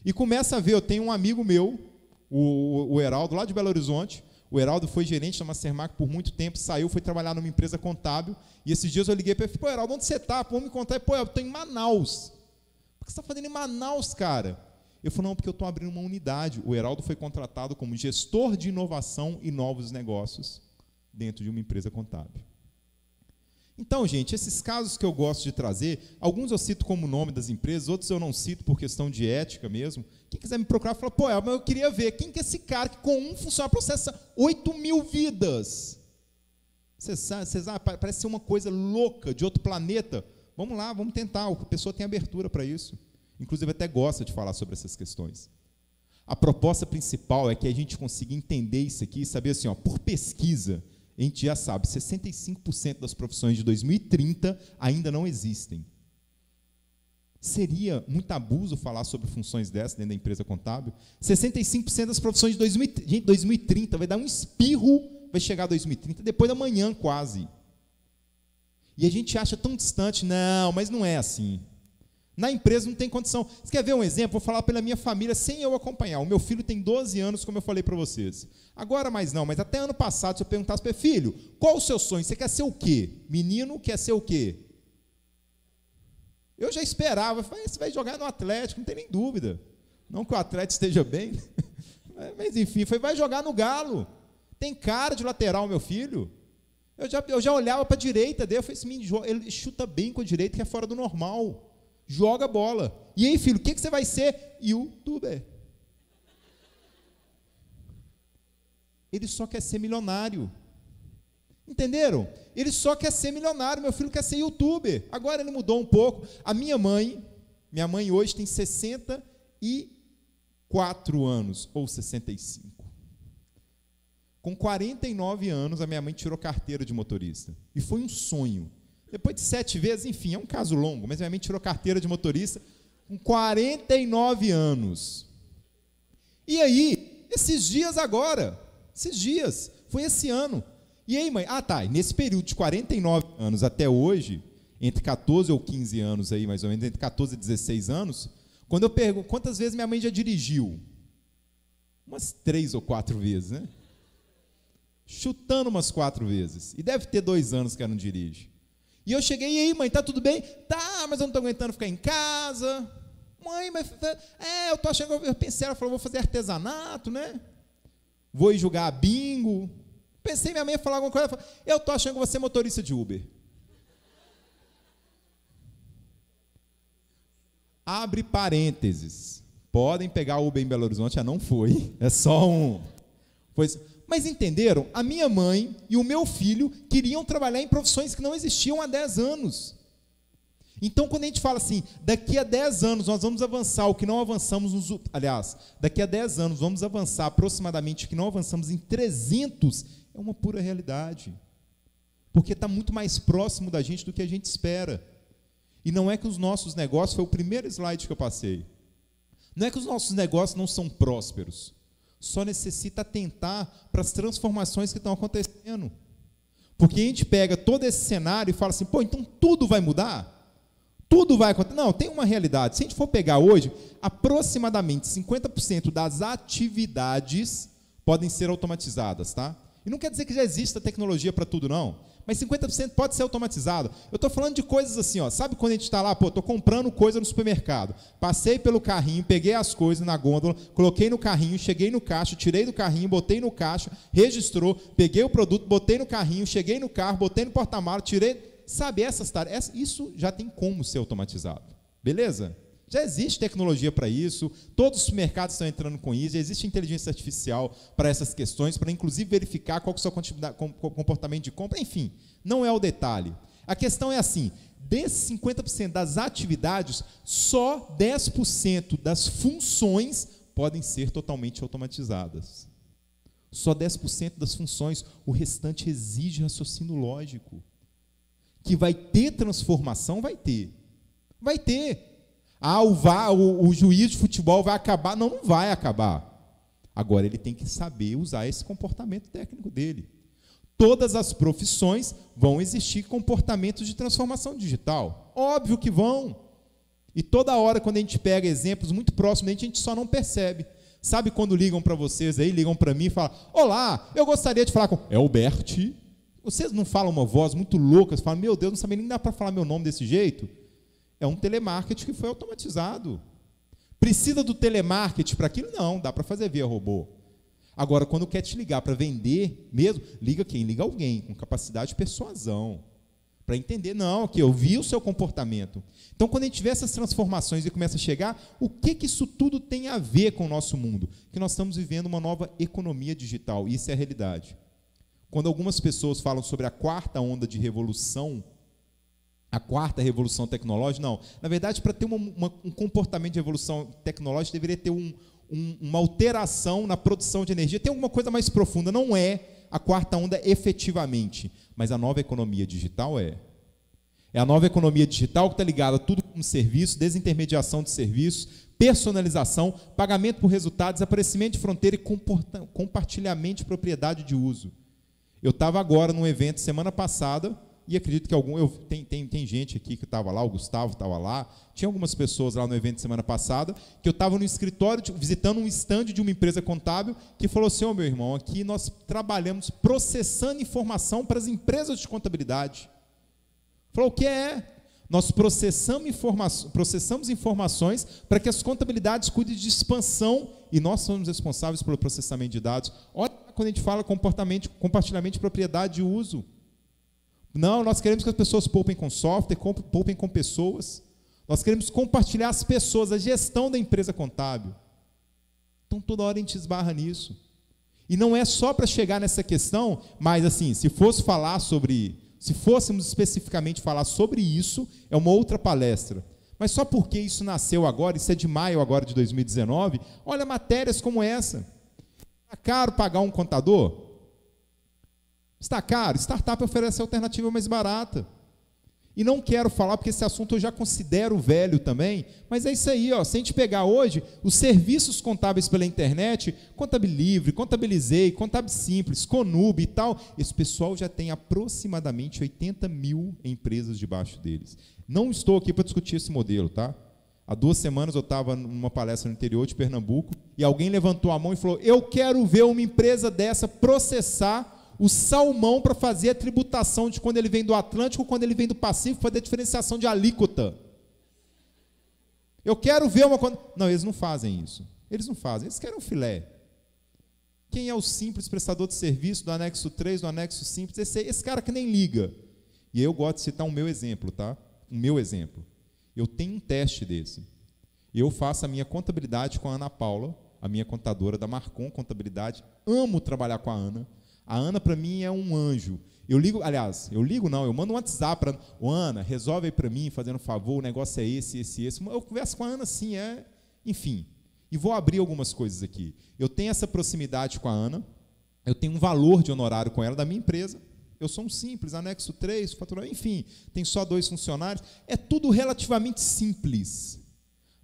E começa a ver, eu tenho um amigo meu, o Heraldo, lá de Belo Horizonte. O Heraldo foi gerente da Mastermark por muito tempo, saiu, foi trabalhar numa empresa contábil, e esses dias eu liguei para ele e falei, Heraldo, onde você está? Vamos me contar. Eu estou em Manaus. O que você está fazendo em Manaus, cara? Eu falei, não, porque eu estou abrindo uma unidade. O Heraldo foi contratado como gestor de inovação e novos negócios dentro de uma empresa contábil. Então, gente, esses casos que eu gosto de trazer, alguns eu cito como nome das empresas, outros eu não cito por questão de ética mesmo. Quem quiser me procurar, fala, mas eu queria ver, quem que é esse cara que com um funcionário processa 8.000 vidas? Vocês sabem, parece ser uma coisa louca, de outro planeta. Vamos lá, vamos tentar, a pessoa tem abertura para isso. Inclusive, até gosta de falar sobre essas questões. A proposta principal é que a gente consiga entender isso aqui e saber assim, por pesquisa, a gente já sabe, 65% das profissões de 2030 ainda não existem. Seria muito abuso falar sobre funções dessas dentro da empresa contábil? 65% das profissões de 2030, vai dar um espirro, vai chegar a 2030, depois da manhã quase. E a gente acha tão distante, não, mas não é assim. Na empresa não tem condição. Você quer ver um exemplo? Vou falar pela minha família sem eu acompanhar. O meu filho tem 12 anos, como eu falei para vocês. Agora mais não, mas até ano passado, se eu perguntasse para ele, filho, qual o seu sonho? Você quer ser o quê? Menino quer ser o quê? Eu já esperava, você vai jogar no Atlético, não tem nem dúvida. Não que o Atlético esteja bem, mas enfim, vai jogar no Galo. Tem cara de lateral, meu filho. Eu já olhava para a direita dele, eu falei assim, ele chuta bem com a direita, que é fora do normal. Joga bola. E aí, filho, o que você vai ser? YouTuber. Ele só quer ser milionário. Entenderam? Ele só quer ser milionário. Meu filho quer ser YouTuber. Agora ele mudou um pouco. A minha mãe hoje tem 64 anos, ou 65. Com 49 anos, a minha mãe tirou carteira de motorista. E foi um sonho. Depois de 7 vezes, enfim, é um caso longo, mas minha mãe tirou carteira de motorista com 49 anos. E aí, esses dias, foi esse ano. E aí, mãe, nesse período de 49 anos até hoje, entre 14 ou 15 anos aí, mais ou menos, entre 14 e 16 anos, quando eu pergunto, quantas vezes minha mãe já dirigiu? Umas 3 ou 4 vezes, né? Chutando umas 4 vezes. E deve ter 2 anos que ela não dirige. E eu cheguei, e aí, mãe, tá tudo bem? Tá, mas eu não estou aguentando ficar em casa. Mãe, mas... eu tô achando... Eu pensei, ela falou, vou fazer artesanato, né? Vou ir jogar bingo. Pensei, minha mãe ia falar alguma coisa. Ela falou, eu tô achando que você é motorista de Uber. Abre parênteses. Podem pegar o Uber em Belo Horizonte, não foi. É só um. Mas entenderam? A minha mãe e o meu filho queriam trabalhar em profissões que não existiam há 10 anos. Então, quando a gente fala assim, daqui a 10 anos nós vamos avançar o que não avançamos daqui a 10 anos vamos avançar aproximadamente o que não avançamos em 300, é uma pura realidade. Porque está muito mais próximo da gente do que a gente espera. E não é que os nossos negócios, foi o primeiro slide que eu passei, não é que os nossos negócios não são prósperos, só necessita atentar para as transformações que estão acontecendo. Porque a gente pega todo esse cenário e fala assim, pô, então tudo vai mudar? Tudo vai acontecer? Não, tem uma realidade. Se a gente for pegar hoje, aproximadamente 50% das atividades podem ser automatizadas, tá? E não quer dizer que já exista tecnologia para tudo, não. Mas 50% pode ser automatizado. Eu estou falando de coisas assim, ó, sabe quando a gente está lá, pô, estou comprando coisa no supermercado, passei pelo carrinho, peguei as coisas na gôndola, coloquei no carrinho, cheguei no caixa, tirei do carrinho, botei no caixa, registrou, peguei o produto, botei no carrinho, cheguei no carro, botei no porta-malas, tirei, sabe, essas tarefas, isso já tem como ser automatizado, beleza? Já existe tecnologia para isso, todos os supermercados estão entrando com isso, já existe inteligência artificial para essas questões, para inclusive verificar qual que é o seu comportamento de compra, enfim, não é o detalhe. A questão é assim, desses 50% das atividades, só 10% das funções podem ser totalmente automatizadas. Só 10% das funções, o restante exige raciocínio lógico. Que vai ter transformação, vai ter. Vai ter. O juiz de futebol vai acabar? Não, não vai acabar. Agora, ele tem que saber usar esse comportamento técnico dele. Todas as profissões vão existir comportamentos de transformação digital. Óbvio que vão. E toda hora, quando a gente pega exemplos muito próximos, a gente só não percebe. Sabe quando ligam para vocês aí, ligam para mim e falam, olá, eu gostaria de falar com Elbert. Vocês não falam uma voz muito louca, você fala, meu Deus, não sabia nem dar para falar meu nome desse jeito? É um telemarketing que foi automatizado. Precisa do telemarketing para aquilo? Não, dá para fazer via robô. Agora, quando quer te ligar para vender mesmo, liga quem? Liga alguém com capacidade de persuasão. Para entender, não, que eu vi o seu comportamento. Então, quando a gente vê essas transformações e começa a chegar, o que isso tudo tem a ver com o nosso mundo? Que nós estamos vivendo uma nova economia digital, e isso é a realidade. Quando algumas pessoas falam sobre a quarta onda de revolução, a quarta revolução tecnológica, não. Na verdade, para ter um comportamento de revolução tecnológica, deveria ter uma alteração na produção de energia. Tem alguma coisa mais profunda. Não é a quarta onda efetivamente, mas a nova economia digital é. É a nova economia digital que está ligada a tudo como serviço, desintermediação de serviços, personalização, pagamento por resultados, aparecimento de fronteira e compartilhamento de propriedade de uso. Eu estava agora num evento semana passada, e acredito que tem gente aqui que estava lá, o Gustavo estava lá, tinha algumas pessoas lá no evento semana passada, que eu estava no escritório, visitando um stand de uma empresa contábil, que falou assim, meu irmão, aqui nós trabalhamos processando informação para as empresas de contabilidade. Falou, o que é? Nós processamos informações para que as contabilidades cuidem de expansão, e nós somos responsáveis pelo processamento de dados. Olha quando a gente fala compartilhamento de propriedade de uso. Não, nós queremos que as pessoas poupem com software, poupem com pessoas. Nós queremos compartilhar as pessoas, a gestão da empresa contábil. Então, toda hora a gente esbarra nisso. E não é só para chegar nessa questão, mas assim, se fôssemos especificamente falar sobre isso, é uma outra palestra. Mas só porque isso nasceu agora, isso é de maio agora de 2019, olha matérias como essa. Está caro pagar um contador? Está caro? Startup oferece alternativa mais barata. E não quero falar, porque esse assunto eu já considero velho também, mas é isso aí, ó. Se a gente pegar hoje os serviços contábeis pela internet, Contabilivre, Contabilizei, Contábil Simples, Conub e tal, esse pessoal já tem aproximadamente 80 mil empresas debaixo deles. Não estou aqui para discutir esse modelo, tá? Há 2 semanas eu estava numa palestra no interior de Pernambuco e alguém levantou a mão e falou, eu quero ver uma empresa dessa processar o salmão para fazer a tributação de quando ele vem do Atlântico, quando ele vem do Pacífico, fazer a diferenciação de alíquota. Eu quero ver uma... Não, eles não fazem isso. Eles não fazem, eles querem um filé. Quem é o simples prestador de serviço do anexo 3, do anexo simples? Esse cara que nem liga. E eu gosto de citar o meu exemplo, tá? O meu exemplo. Eu tenho um teste desse. Eu faço a minha contabilidade com a Ana Paula, a minha contadora da Marcon Contabilidade. Amo trabalhar com a Ana. A Ana, para mim, é um anjo. Eu mando um WhatsApp para Ana, resolve aí para mim, fazendo um favor, o negócio é esse. Eu converso com a Ana assim, enfim. E vou abrir algumas coisas aqui. Eu tenho essa proximidade com a Ana, eu tenho um valor de honorário com ela da minha empresa. Eu sou um simples, anexo 3, faturamento, enfim, tem só 2 funcionários. É tudo relativamente simples.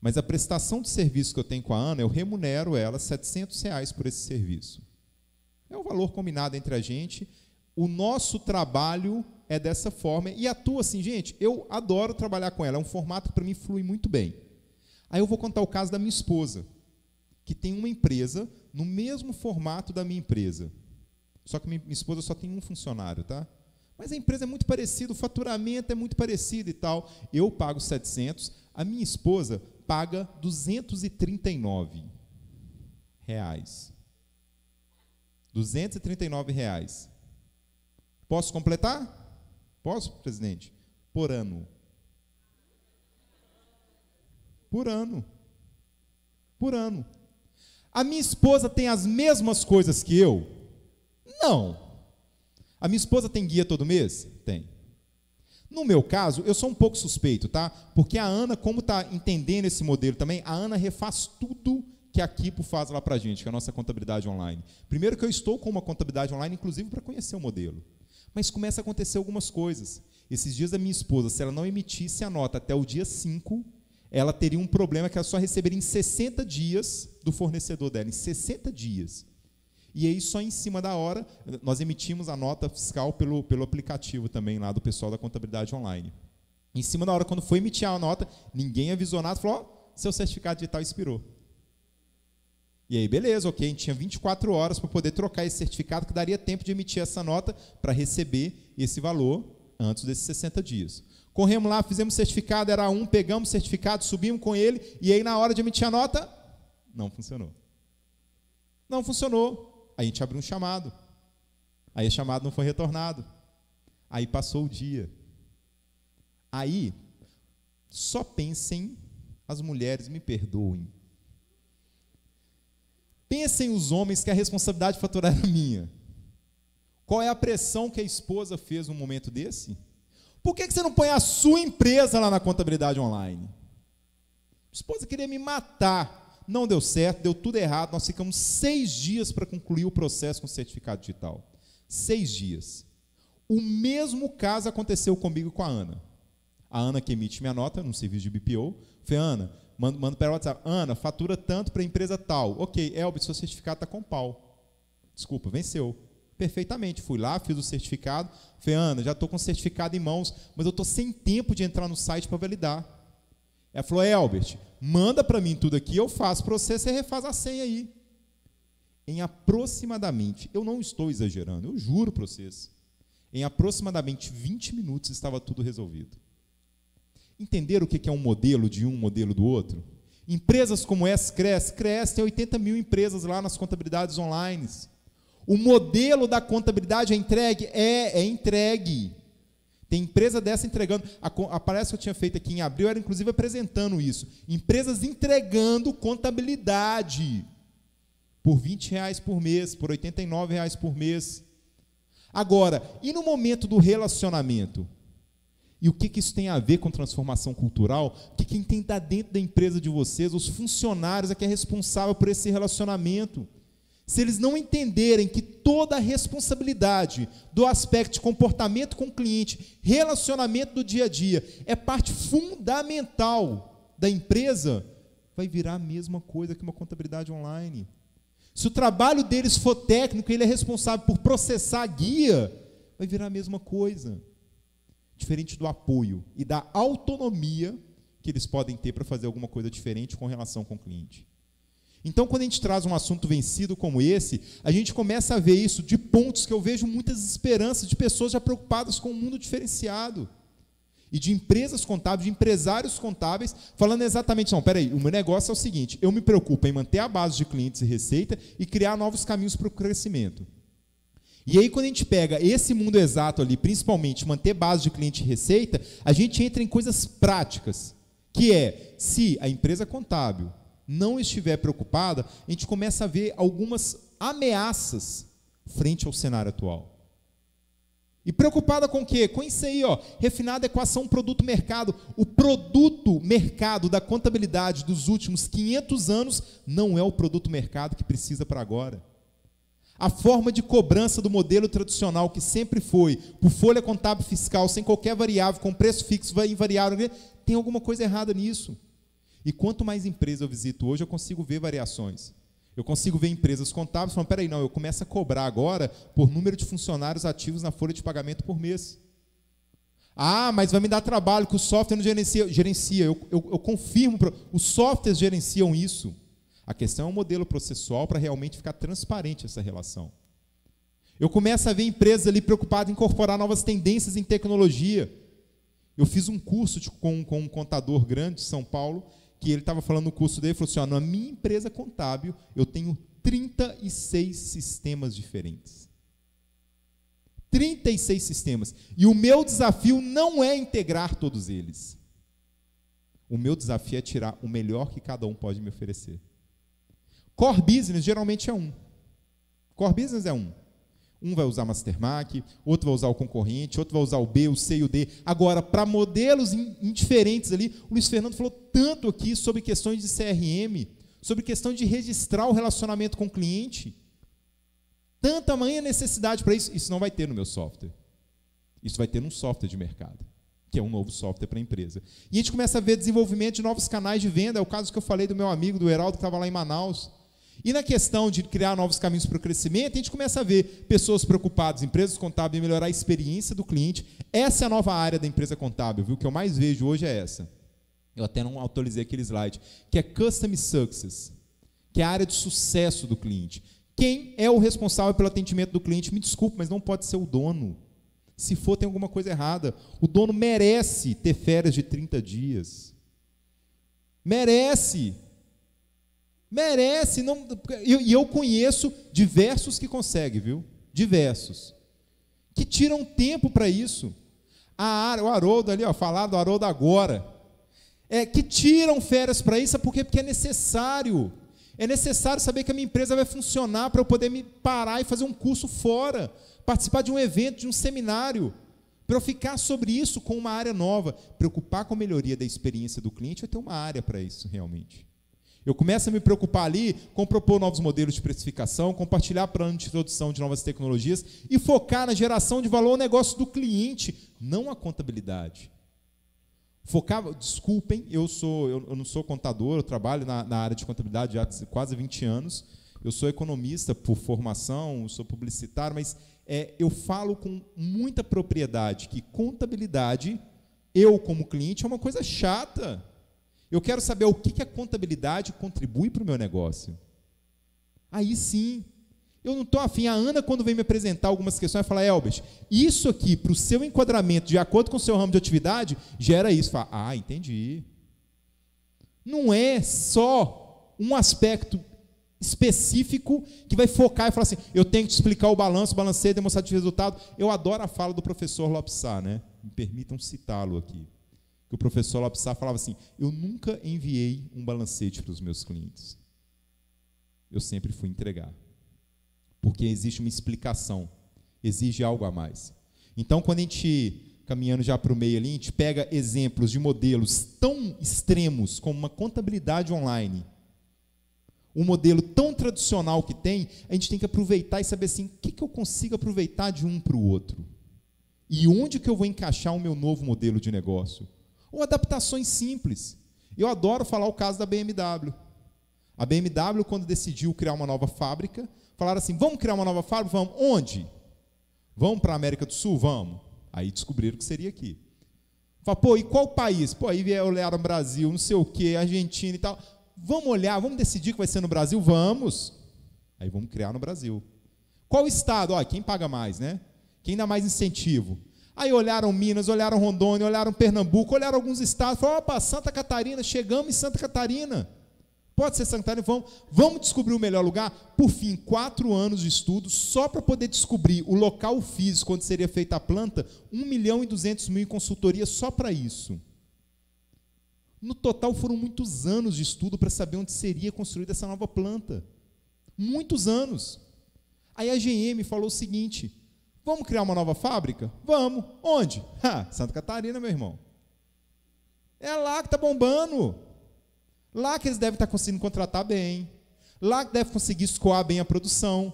Mas a prestação de serviço que eu tenho com a Ana, eu remunero ela R$700 por esse serviço. É o valor combinado entre a gente. O nosso trabalho é dessa forma. E atua assim, gente, eu adoro trabalhar com ela. É um formato que para mim flui muito bem. Aí eu vou contar o caso da minha esposa, que tem uma empresa no mesmo formato da minha empresa. Só que minha esposa só tem um funcionário, tá? Mas a empresa é muito parecida, o faturamento é muito parecido e tal. Eu pago 700, a minha esposa paga R$239. R$239. Posso completar? Posso, presidente? Por ano. Por ano. Por ano. A minha esposa tem as mesmas coisas que eu? Não. A minha esposa tem guia todo mês? Tem. No meu caso, eu sou um pouco suspeito, tá? Porque a Ana, como está entendendo esse modelo também, a Ana refaz tudo que a Kipo faz lá para a gente, que é a nossa contabilidade online. Primeiro que eu estou com uma contabilidade online, inclusive para conhecer o modelo. Mas começa a acontecer algumas coisas. Esses dias a minha esposa, se ela não emitisse a nota até o dia 5, ela teria um problema que ela só receberia em 60 dias do fornecedor dela, em 60 dias. E aí, só em cima da hora, nós emitimos a nota fiscal pelo aplicativo também, lá do pessoal da contabilidade online. Em cima da hora, quando foi emitir a nota, ninguém avisou nada, falou, seu certificado digital expirou. E aí, beleza, ok, a gente tinha 24 horas para poder trocar esse certificado, que daria tempo de emitir essa nota para receber esse valor antes desses 60 dias. Corremos lá, fizemos certificado, era 1, pegamos o certificado, subimos com ele, e aí na hora de emitir a nota, não funcionou. Não funcionou. Aí a gente abriu um chamado. Aí o chamado não foi retornado. Aí passou o dia. Aí, só pensem, as mulheres me perdoem. Pensem os homens que a responsabilidade de faturar era minha. Qual é a pressão que a esposa fez num momento desse? Por que você não põe a sua empresa lá na contabilidade online? A esposa queria me matar. Não deu certo, deu tudo errado. Nós ficamos 6 dias para concluir o processo com o certificado digital. 6 dias. O mesmo caso aconteceu comigo e com a Ana. A Ana que emite minha nota num serviço de BPO. Falei, Ana, manda para ela WhatsApp. Ana, fatura tanto para a empresa tal. Ok, Elber, seu certificado está com pau. Desculpa, venceu. Perfeitamente, fui lá, fiz o certificado, falei, Ana, já estou com o certificado em mãos, mas eu estou sem tempo de entrar no site para validar. Ela falou, Elbert, manda para mim tudo aqui, eu faço para você, você refaz a senha aí. Em aproximadamente, eu não estou exagerando, eu juro para vocês, em aproximadamente 20 minutos estava tudo resolvido. Entenderam o que é um modelo de um modelo do outro? Empresas como essa crescem, tem 80 mil empresas lá nas contabilidades online. O modelo da contabilidade é entregue? É entregue. Tem empresa dessa entregando. A palestra que eu tinha feito aqui em abril era, inclusive, apresentando isso. Empresas entregando contabilidade por R$20 por mês, por R$89 por mês. Agora, e no momento do relacionamento? E o que isso tem a ver com transformação cultural? Que quem tem que estar dentro da empresa de vocês, os funcionários, é que é responsável por esse relacionamento. Se eles não entenderem que toda a responsabilidade do aspecto de comportamento com o cliente, relacionamento do dia a dia, é parte fundamental da empresa, vai virar a mesma coisa que uma contabilidade online. Se o trabalho deles for técnico, ele é responsável por processar a guia, vai virar a mesma coisa. Diferente do apoio e da autonomia que eles podem ter para fazer alguma coisa diferente com relação com o cliente. Então, quando a gente traz um assunto vencido como esse, a gente começa a ver isso de pontos que eu vejo muitas esperanças de pessoas já preocupadas com um mundo diferenciado. E de empresas contábeis, de empresários contábeis, falando exatamente, não, peraí, o meu negócio é o seguinte, eu me preocupo em manter a base de clientes e receita e criar novos caminhos para o crescimento. E aí, quando a gente pega esse mundo exato ali, principalmente manter base de cliente e receita, a gente entra em coisas práticas, que é, se a empresa contábil não estiver preocupada, a gente começa a ver algumas ameaças frente ao cenário atual. E preocupada com o quê? Com isso aí, ó, refinada equação produto-mercado. O produto-mercado da contabilidade dos últimos 500 anos não é o produto-mercado que precisa para agora. A forma de cobrança do modelo tradicional, que sempre foi por folha contábil fiscal, sem qualquer variável, com preço fixo, invariável, tem alguma coisa errada nisso. E quanto mais empresas eu visito hoje, eu consigo ver variações. Eu consigo ver empresas contábeis falando, peraí, não, eu começo a cobrar agora por número de funcionários ativos na folha de pagamento por mês. Ah, mas vai me dar trabalho, que o software não gerencia. Eu confirmo, os softwares gerenciam isso. A questão é um modelo processual para realmente ficar transparente essa relação. Eu começo a ver empresas ali preocupadas em incorporar novas tendências em tecnologia. Eu fiz um curso com um contador grande de São Paulo, que ele estava falando no curso dele, falou assim, ó, na minha empresa contábil, eu tenho 36 sistemas diferentes. 36 sistemas. E o meu desafio não é integrar todos eles. O meu desafio é tirar o melhor que cada um pode me oferecer. Core Business geralmente é um. Core Business é um. Um vai usar Mastermark, outro vai usar o concorrente, outro vai usar o B, o C e o D. Agora, para modelos indiferentes ali, o Luiz Fernando falou tanto aqui sobre questões de CRM, sobre questão de registrar o relacionamento com o cliente. Tanta tamanha necessidade para isso. Isso não vai ter no meu software. Isso vai ter num software de mercado, que é um novo software para a empresa. E a gente começa a ver desenvolvimento de novos canais de venda. É o caso que eu falei do meu amigo, do Heraldo, que estava lá em Manaus. E na questão de criar novos caminhos para o crescimento, a gente começa a ver pessoas preocupadas, empresas contábeis, em melhorar a experiência do cliente. Essa é a nova área da empresa contábil, viu? O que eu mais vejo hoje é essa. Eu até não atualizei aquele slide, que é Custom Success, que é a área de sucesso do cliente. Quem é o responsável pelo atendimento do cliente? Me desculpe, mas não pode ser o dono. Se for, tem alguma coisa errada. O dono merece ter férias de 30 dias. Merece. Merece. E eu conheço diversos que conseguem, viu? Diversos. Que tiram tempo para isso. O Haroldo ali, ó, falar do Haroldo agora. Que tiram férias para isso, porque é necessário. É necessário saber que a minha empresa vai funcionar para eu poder me parar e fazer um curso fora, participar de um evento, de um seminário, para eu ficar sobre isso com uma área nova. Preocupar com a melhoria da experiência do cliente, eu tenho uma área para isso realmente. Eu começo a me preocupar ali com propor novos modelos de precificação, compartilhar plano de introdução de novas tecnologias e focar na geração de valor ao negócio do cliente, não a contabilidade. Desculpem, eu não sou contador, eu trabalho na área de contabilidade há quase 20 anos, eu sou economista por formação, sou publicitário, mas eu falo com muita propriedade que contabilidade, eu como cliente, é uma coisa chata. Eu quero saber o que a contabilidade contribui para o meu negócio. Aí sim. Eu não estou afim. A Ana, quando vem me apresentar algumas questões, vai falar, Elbert, isso aqui, para o seu enquadramento, de acordo com o seu ramo de atividade, gera isso. Fala, entendi. Não é só um aspecto específico que vai focar e falar assim, eu tenho que te explicar o balanço, balanceio, demonstrativo de resultado. Eu adoro a fala do professor Lopsá, né? Me permitam citá-lo aqui. O professor Lopsá falava assim, eu nunca enviei um balancete para os meus clientes. Eu sempre fui entregar. Porque existe uma explicação, exige algo a mais. Então, quando a gente, caminhando já para o meio ali, a gente pega exemplos de modelos tão extremos como uma contabilidade online, um modelo tão tradicional que tem, a gente tem que aproveitar e saber assim, o que eu consigo aproveitar de um para o outro? E onde que eu vou encaixar o meu novo modelo de negócio? Ou adaptações simples. Eu adoro falar o caso da BMW. A BMW, quando decidiu criar uma nova fábrica, falaram assim, vamos criar uma nova fábrica? Vamos. Onde? Vamos para a América do Sul? Vamos. Aí descobriram que seria aqui. Falaram, e qual país? Aí olharam o Brasil, não sei o quê, Argentina e tal. Vamos olhar, vamos decidir que vai ser no Brasil? Vamos. Aí vamos criar no Brasil. Qual estado? Quem paga mais, né? Quem dá mais incentivo? Aí olharam Minas, olharam Rondônia, olharam Pernambuco, olharam alguns estados, falaram, Santa Catarina, chegamos em Santa Catarina. Pode ser Santa Catarina, vamos descobrir o melhor lugar? Por fim, 4 anos de estudo, só para poder descobrir o local físico onde seria feita a planta, 1.200.000 em consultoria só para isso. No total, foram muitos anos de estudo para saber onde seria construída essa nova planta. Muitos anos. Aí a GM falou o seguinte: vamos criar uma nova fábrica? Vamos. Onde? Santa Catarina, meu irmão. É lá que está bombando. Lá que eles devem estar conseguindo contratar bem. Lá que deve conseguir escoar bem a produção.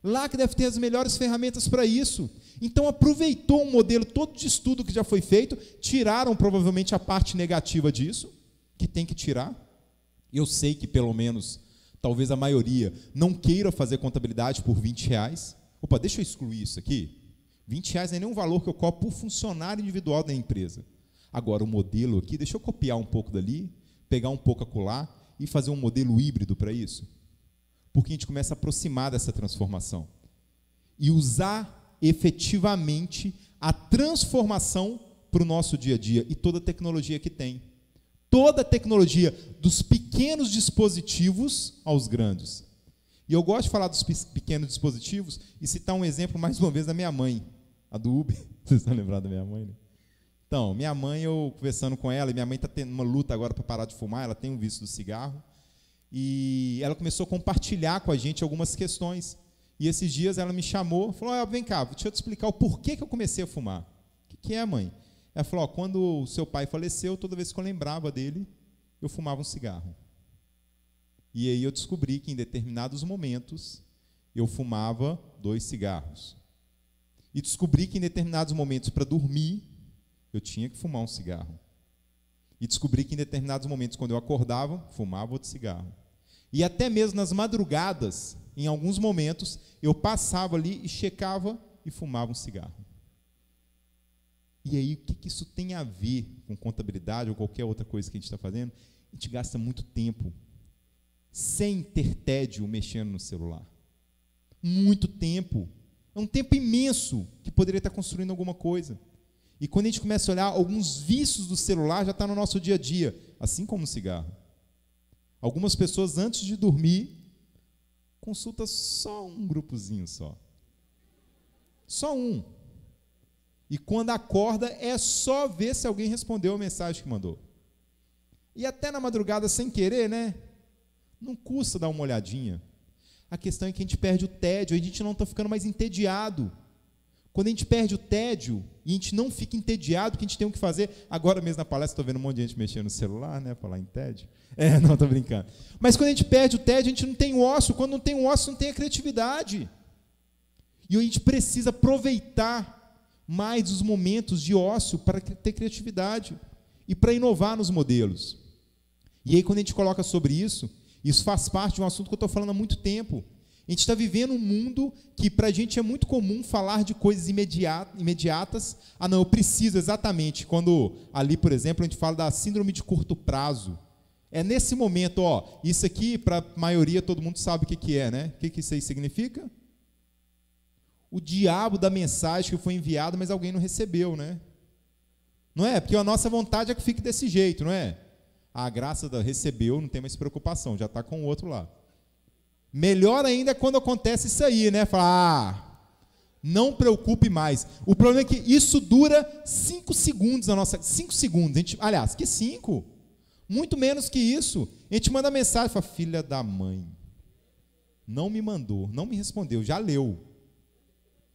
Lá que deve ter as melhores ferramentas para isso. Então aproveitou um modelo todo de estudo que já foi feito, tiraram provavelmente a parte negativa disso, que tem que tirar. Eu sei que pelo menos, talvez a maioria, não queira fazer contabilidade por R$20. Opa, deixa eu excluir isso aqui. R$20 não é nenhum valor que eu cobro por funcionário individual da empresa. Agora, o modelo aqui, deixa eu copiar um pouco dali, pegar um pouco acolá e fazer um modelo híbrido para isso. Porque a gente começa a aproximar dessa transformação. E usar efetivamente a transformação para o nosso dia a dia e toda a tecnologia que tem. Toda a tecnologia, dos pequenos dispositivos aos grandes. E eu gosto de falar dos pequenos dispositivos e citar um exemplo, mais uma vez, da minha mãe, a do Uber. Vocês estão lembrados da minha mãe, né? Então, minha mãe, eu conversando com ela, e minha mãe está tendo uma luta agora para parar de fumar, ela tem um vício do cigarro, e ela começou a compartilhar com a gente algumas questões. E esses dias ela me chamou, falou: vem cá, deixa eu te explicar o porquê que eu comecei a fumar. O que é, mãe? Ela falou: quando o seu pai faleceu, toda vez que eu lembrava dele, eu fumava um cigarro. E aí eu descobri que em determinados momentos eu fumava 2 cigarros. E descobri que em determinados momentos, para dormir, eu tinha que fumar um cigarro. E descobri que em determinados momentos, quando eu acordava, fumava outro cigarro. E até mesmo nas madrugadas, em alguns momentos, eu passava ali e checava e fumava um cigarro. E aí, o que isso tem a ver com contabilidade ou qualquer outra coisa que a gente está fazendo? A gente gasta muito tempo sem ter tédio mexendo no celular. Muito tempo. É um tempo imenso que poderia estar construindo alguma coisa. E quando a gente começa a olhar, alguns vícios do celular já estão no nosso dia a dia, assim como o cigarro. Algumas pessoas, antes de dormir, consultam só um grupozinho só. Só um. E quando acorda, é só ver se alguém respondeu a mensagem que mandou. E até na madrugada, sem querer, né? Não custa dar uma olhadinha. A questão é que a gente perde o tédio, a gente não está ficando mais entediado. Quando a gente perde o tédio e a gente não fica entediado, o que a gente tem que fazer? Agora mesmo na palestra, estou vendo um monte de gente mexendo no celular, né? Falar em tédio. Não, estou brincando. Mas quando a gente perde o tédio, a gente não tem o ócio. Quando não tem o ócio, não tem a criatividade. E a gente precisa aproveitar mais os momentos de ócio para ter criatividade e para inovar nos modelos. E aí, quando a gente coloca sobre isso faz parte de um assunto que eu estou falando há muito tempo. A gente está vivendo um mundo que para a gente é muito comum falar de coisas imediatas. Não, eu preciso exatamente. Quando ali, por exemplo, a gente fala da síndrome de curto prazo. É nesse momento, isso aqui, para a maioria, todo mundo sabe o que é, né? O que isso aí significa? O diabo da mensagem que foi enviada, mas alguém não recebeu, né? Não é? Porque a nossa vontade é que fique desse jeito, não é? A graça recebeu, não tem mais preocupação, já está com o outro lá. Melhor ainda é quando acontece isso aí, né? Não preocupe mais. O problema é que isso dura 5 segundos na nossa... 5 segundos. Aliás, que 5? Muito menos que isso. A gente manda mensagem e fala: filha da mãe, não me mandou, não me respondeu, já leu.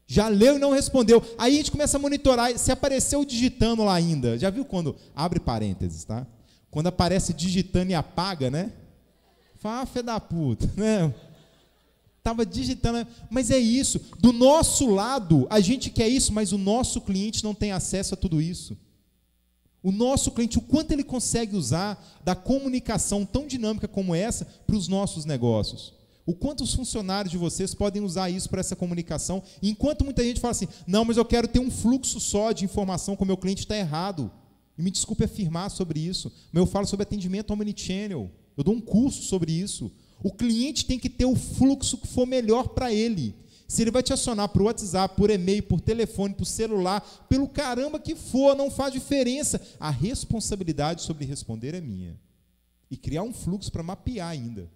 Já leu e não respondeu. Aí a gente começa a monitorar, se apareceu digitando lá ainda. Já viu quando... Abre parênteses, tá? Quando aparece digitando e apaga, né? Fala: fé da puta, né? Estava digitando, mas é isso. Do nosso lado, a gente quer isso, mas o nosso cliente não tem acesso a tudo isso. O nosso cliente, o quanto ele consegue usar da comunicação tão dinâmica como essa para os nossos negócios. O quanto os funcionários de vocês podem usar isso para essa comunicação, enquanto muita gente fala assim: não, mas eu quero ter um fluxo só de informação com o meu cliente, está errado. E me desculpe afirmar sobre isso, mas eu falo sobre atendimento omnichannel. Eu dou um curso sobre isso. O cliente tem que ter o fluxo que for melhor para ele. Se ele vai te acionar por WhatsApp, por e-mail, por telefone, por celular, pelo caramba que for, não faz diferença. A responsabilidade sobre responder é minha. E criar um fluxo para mapear ainda.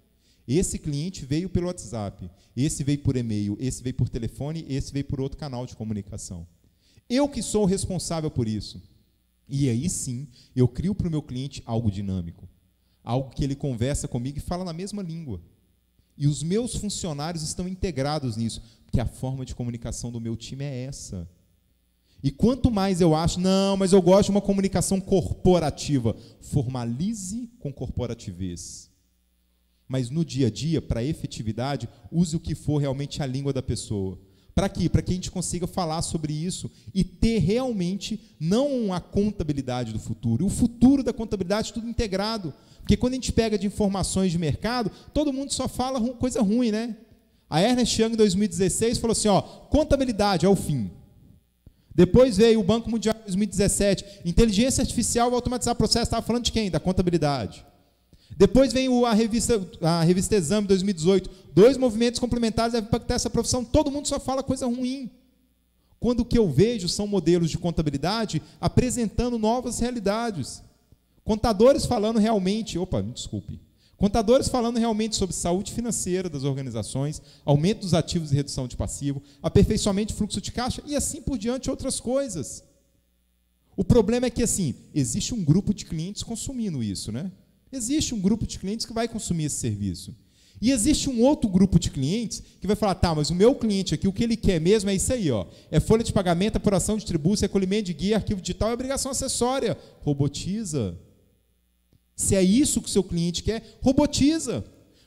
Esse cliente veio pelo WhatsApp, esse veio por e-mail, esse veio por telefone, esse veio por outro canal de comunicação. Eu que sou o responsável por isso. E aí sim, eu crio para o meu cliente algo dinâmico, algo que ele conversa comigo e fala na mesma língua. E os meus funcionários estão integrados nisso, porque a forma de comunicação do meu time é essa. E quanto mais eu acho, não, mas eu gosto de uma comunicação corporativa, formalize com corporativez. Mas no dia a dia, para efetividade, use o que for realmente a língua da pessoa. Para quê? Para que a gente consiga falar sobre isso e ter realmente, não a contabilidade do futuro, o futuro da contabilidade tudo integrado. Porque quando a gente pega de informações de mercado, todo mundo só fala coisa ruim, né? A Ernst Young, em 2016, falou assim, contabilidade é o fim. Depois veio o Banco Mundial, em 2017, inteligência artificial vai automatizar processo, estava falando de quem? Da contabilidade. Depois vem a revista Exame, 2018, 2 movimentos complementares devem impactar essa profissão, todo mundo só fala coisa ruim. Quando o que eu vejo são modelos de contabilidade apresentando novas realidades. Contadores falando realmente, contadores falando realmente sobre saúde financeira das organizações, aumento dos ativos e redução de passivo, aperfeiçoamento de fluxo de caixa e assim por diante outras coisas. O problema é que assim, existe um grupo de clientes consumindo isso, né? Existe um grupo de clientes que vai consumir esse serviço. E existe um outro grupo de clientes que vai falar, mas o meu cliente aqui, o que ele quer mesmo é isso aí, é folha de pagamento, apuração de tributos, recolhimento de guia, arquivo digital e obrigação acessória. Robotiza. Se é isso que o seu cliente quer, robotiza.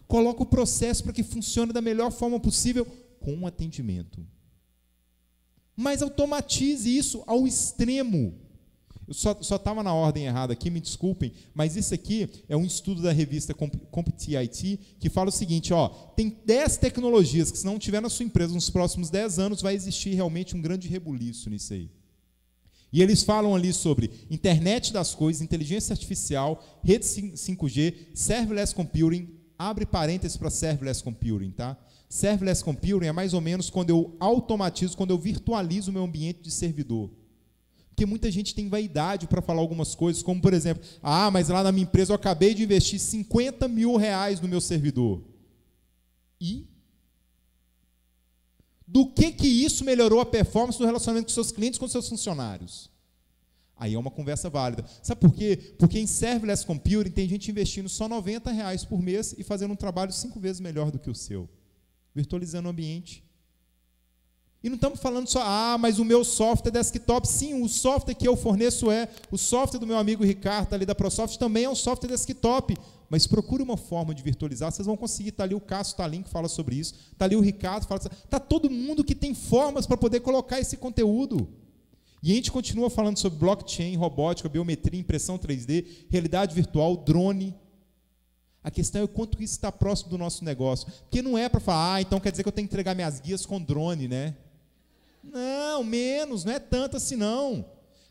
Coloca o processo para que funcione da melhor forma possível com atendimento. Mas automatize isso ao extremo. Eu só estava na ordem errada aqui, me desculpem, mas isso aqui é um estudo da revista CompTIT que fala o seguinte, tem 10 tecnologias que se não tiver na sua empresa nos próximos 10 anos, vai existir realmente um grande rebuliço nisso aí. E eles falam ali sobre internet das coisas, inteligência artificial, rede 5G, serverless computing, abre parênteses para serverless computing, tá? Serverless computing é mais ou menos quando eu automatizo, quando eu virtualizo o meu ambiente de servidor. Porque muita gente tem vaidade para falar algumas coisas, como por exemplo, mas lá na minha empresa eu acabei de investir 50 mil reais no meu servidor. E? Do que isso melhorou a performance do relacionamento com seus clientes, com seus funcionários? Aí é uma conversa válida. Sabe por quê? Porque em serverless computing tem gente investindo só 90 reais por mês e fazendo um trabalho 5 vezes melhor do que o seu. Virtualizando o ambiente. E não estamos falando só, mas o meu software é desktop. Sim, o software que eu forneço o software do meu amigo Ricardo, ali da ProSoft, também é um software desktop. Mas procure uma forma de virtualizar, vocês vão conseguir. Está ali o Cássio Talim que fala sobre isso, está ali o Ricardo, está todo mundo que tem formas para poder colocar esse conteúdo. E a gente continua falando sobre blockchain, robótica, biometria, impressão 3D, realidade virtual, drone. A questão é o quanto isso está próximo do nosso negócio. Porque não é para falar, então quer dizer que eu tenho que entregar minhas guias com drone, né? Não, menos, não é tanto assim não.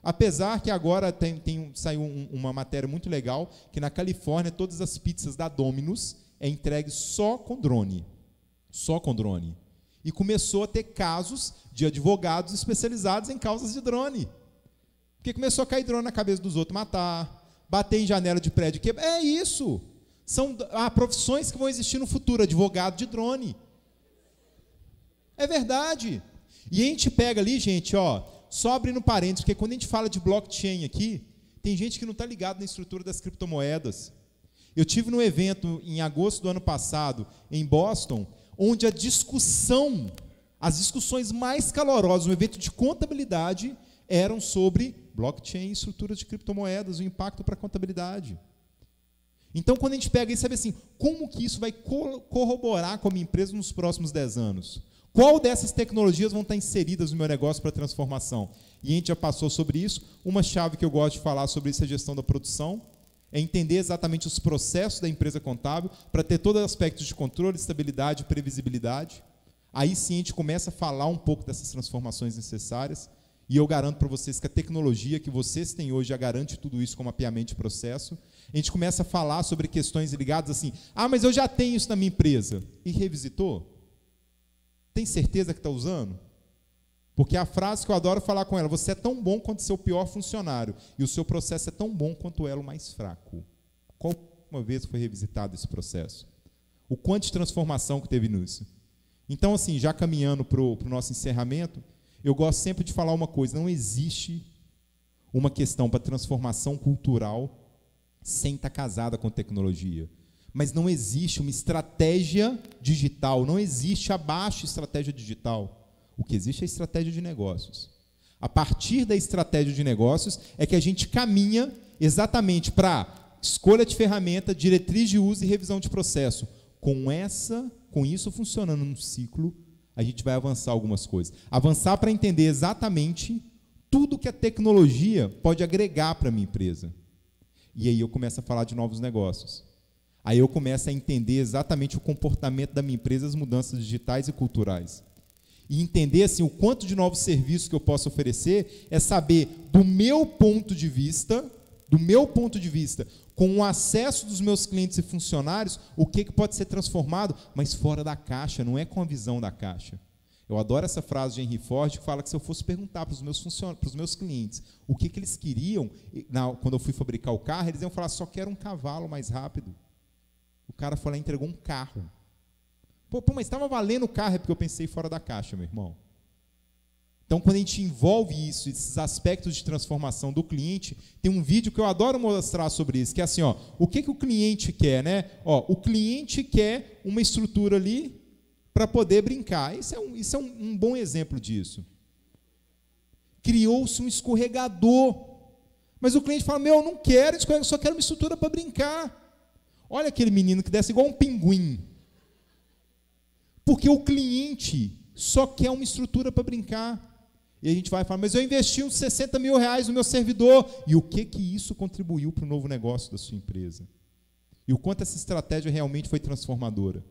Apesar que agora saiu uma matéria muito legal, que na Califórnia todas as pizzas da Domino's é entregue só com drone. Só com drone. E começou a ter casos de advogados especializados em causas de drone. Porque começou a cair drone na cabeça dos outros, matar, bater em janela de prédio, quebrar. É isso. São profissões que vão existir no futuro, advogado de drone. É verdade. E a gente pega ali, gente, só abrindo parênteses, porque quando a gente fala de blockchain aqui, tem gente que não está ligado na estrutura das criptomoedas. Eu tive num evento em agosto do ano passado, em Boston, onde as discussões mais calorosas, um evento de contabilidade, eram sobre blockchain e estruturas de criptomoedas, o impacto para a contabilidade. Então, quando a gente pega e sabe assim, como que isso vai corroborar com a minha empresa nos próximos 10 anos? Qual dessas tecnologias vão estar inseridas no meu negócio para transformação? E a gente já passou sobre isso. Uma chave que eu gosto de falar sobre isso é a gestão da produção. É entender exatamente os processos da empresa contábil para ter todos os aspectos de controle, estabilidade e previsibilidade. Aí sim a gente começa a falar um pouco dessas transformações necessárias. E eu garanto para vocês que a tecnologia que vocês têm hoje já garante tudo isso com mapeamento de processo. A gente começa a falar sobre questões ligadas assim, mas eu já tenho isso na minha empresa. E revisitou? Tem certeza que está usando? Porque a frase que eu adoro falar com ela, você é tão bom quanto o seu pior funcionário, e o seu processo é tão bom quanto o elo mais fraco. Qual uma vez foi revisitado esse processo? O quanto de transformação que teve nisso? Então, assim, já caminhando para o nosso encerramento, eu gosto sempre de falar uma coisa, não existe uma questão para transformação cultural sem estar casada com tecnologia. Mas não existe uma estratégia digital, não existe abaixo estratégia digital. O que existe é estratégia de negócios. A partir da estratégia de negócios é que a gente caminha exatamente para escolha de ferramenta, diretriz de uso e revisão de processo. Com isso funcionando num ciclo, a gente vai avançar algumas coisas. Avançar para entender exatamente tudo que a tecnologia pode agregar para a minha empresa. E aí eu começo a falar de novos negócios. Aí eu começo a entender exatamente o comportamento da minha empresa, as mudanças digitais e culturais. E entender assim, o quanto de novos serviços que eu posso oferecer é saber, do meu ponto de vista, com o acesso dos meus clientes e funcionários, o que pode ser transformado, mas fora da caixa, não é com a visão da caixa. Eu adoro essa frase de Henry Ford, que fala que se eu fosse perguntar para os meus clientes o que eles queriam, quando eu fui fabricar o carro, eles iam falar, só quero um cavalo mais rápido. O cara foi lá e entregou um carro. Pô, mas estava valendo o carro, é porque eu pensei fora da caixa, meu irmão. Então, quando a gente envolve isso, esses aspectos de transformação do cliente, tem um vídeo que eu adoro mostrar sobre isso, que é assim, ó, o que o cliente quer, né? Ó, o cliente quer uma estrutura ali para poder brincar. Isso é um bom exemplo disso. Criou-se um escorregador, mas o cliente fala, eu não quero escorregador, só quero uma estrutura para brincar. Olha aquele menino que desce igual um pinguim. Porque o cliente só quer uma estrutura para brincar. E a gente vai falar, mas eu investi uns 60 mil reais no meu servidor. E o que isso contribuiu para o novo negócio da sua empresa? E o quanto essa estratégia realmente foi transformadora?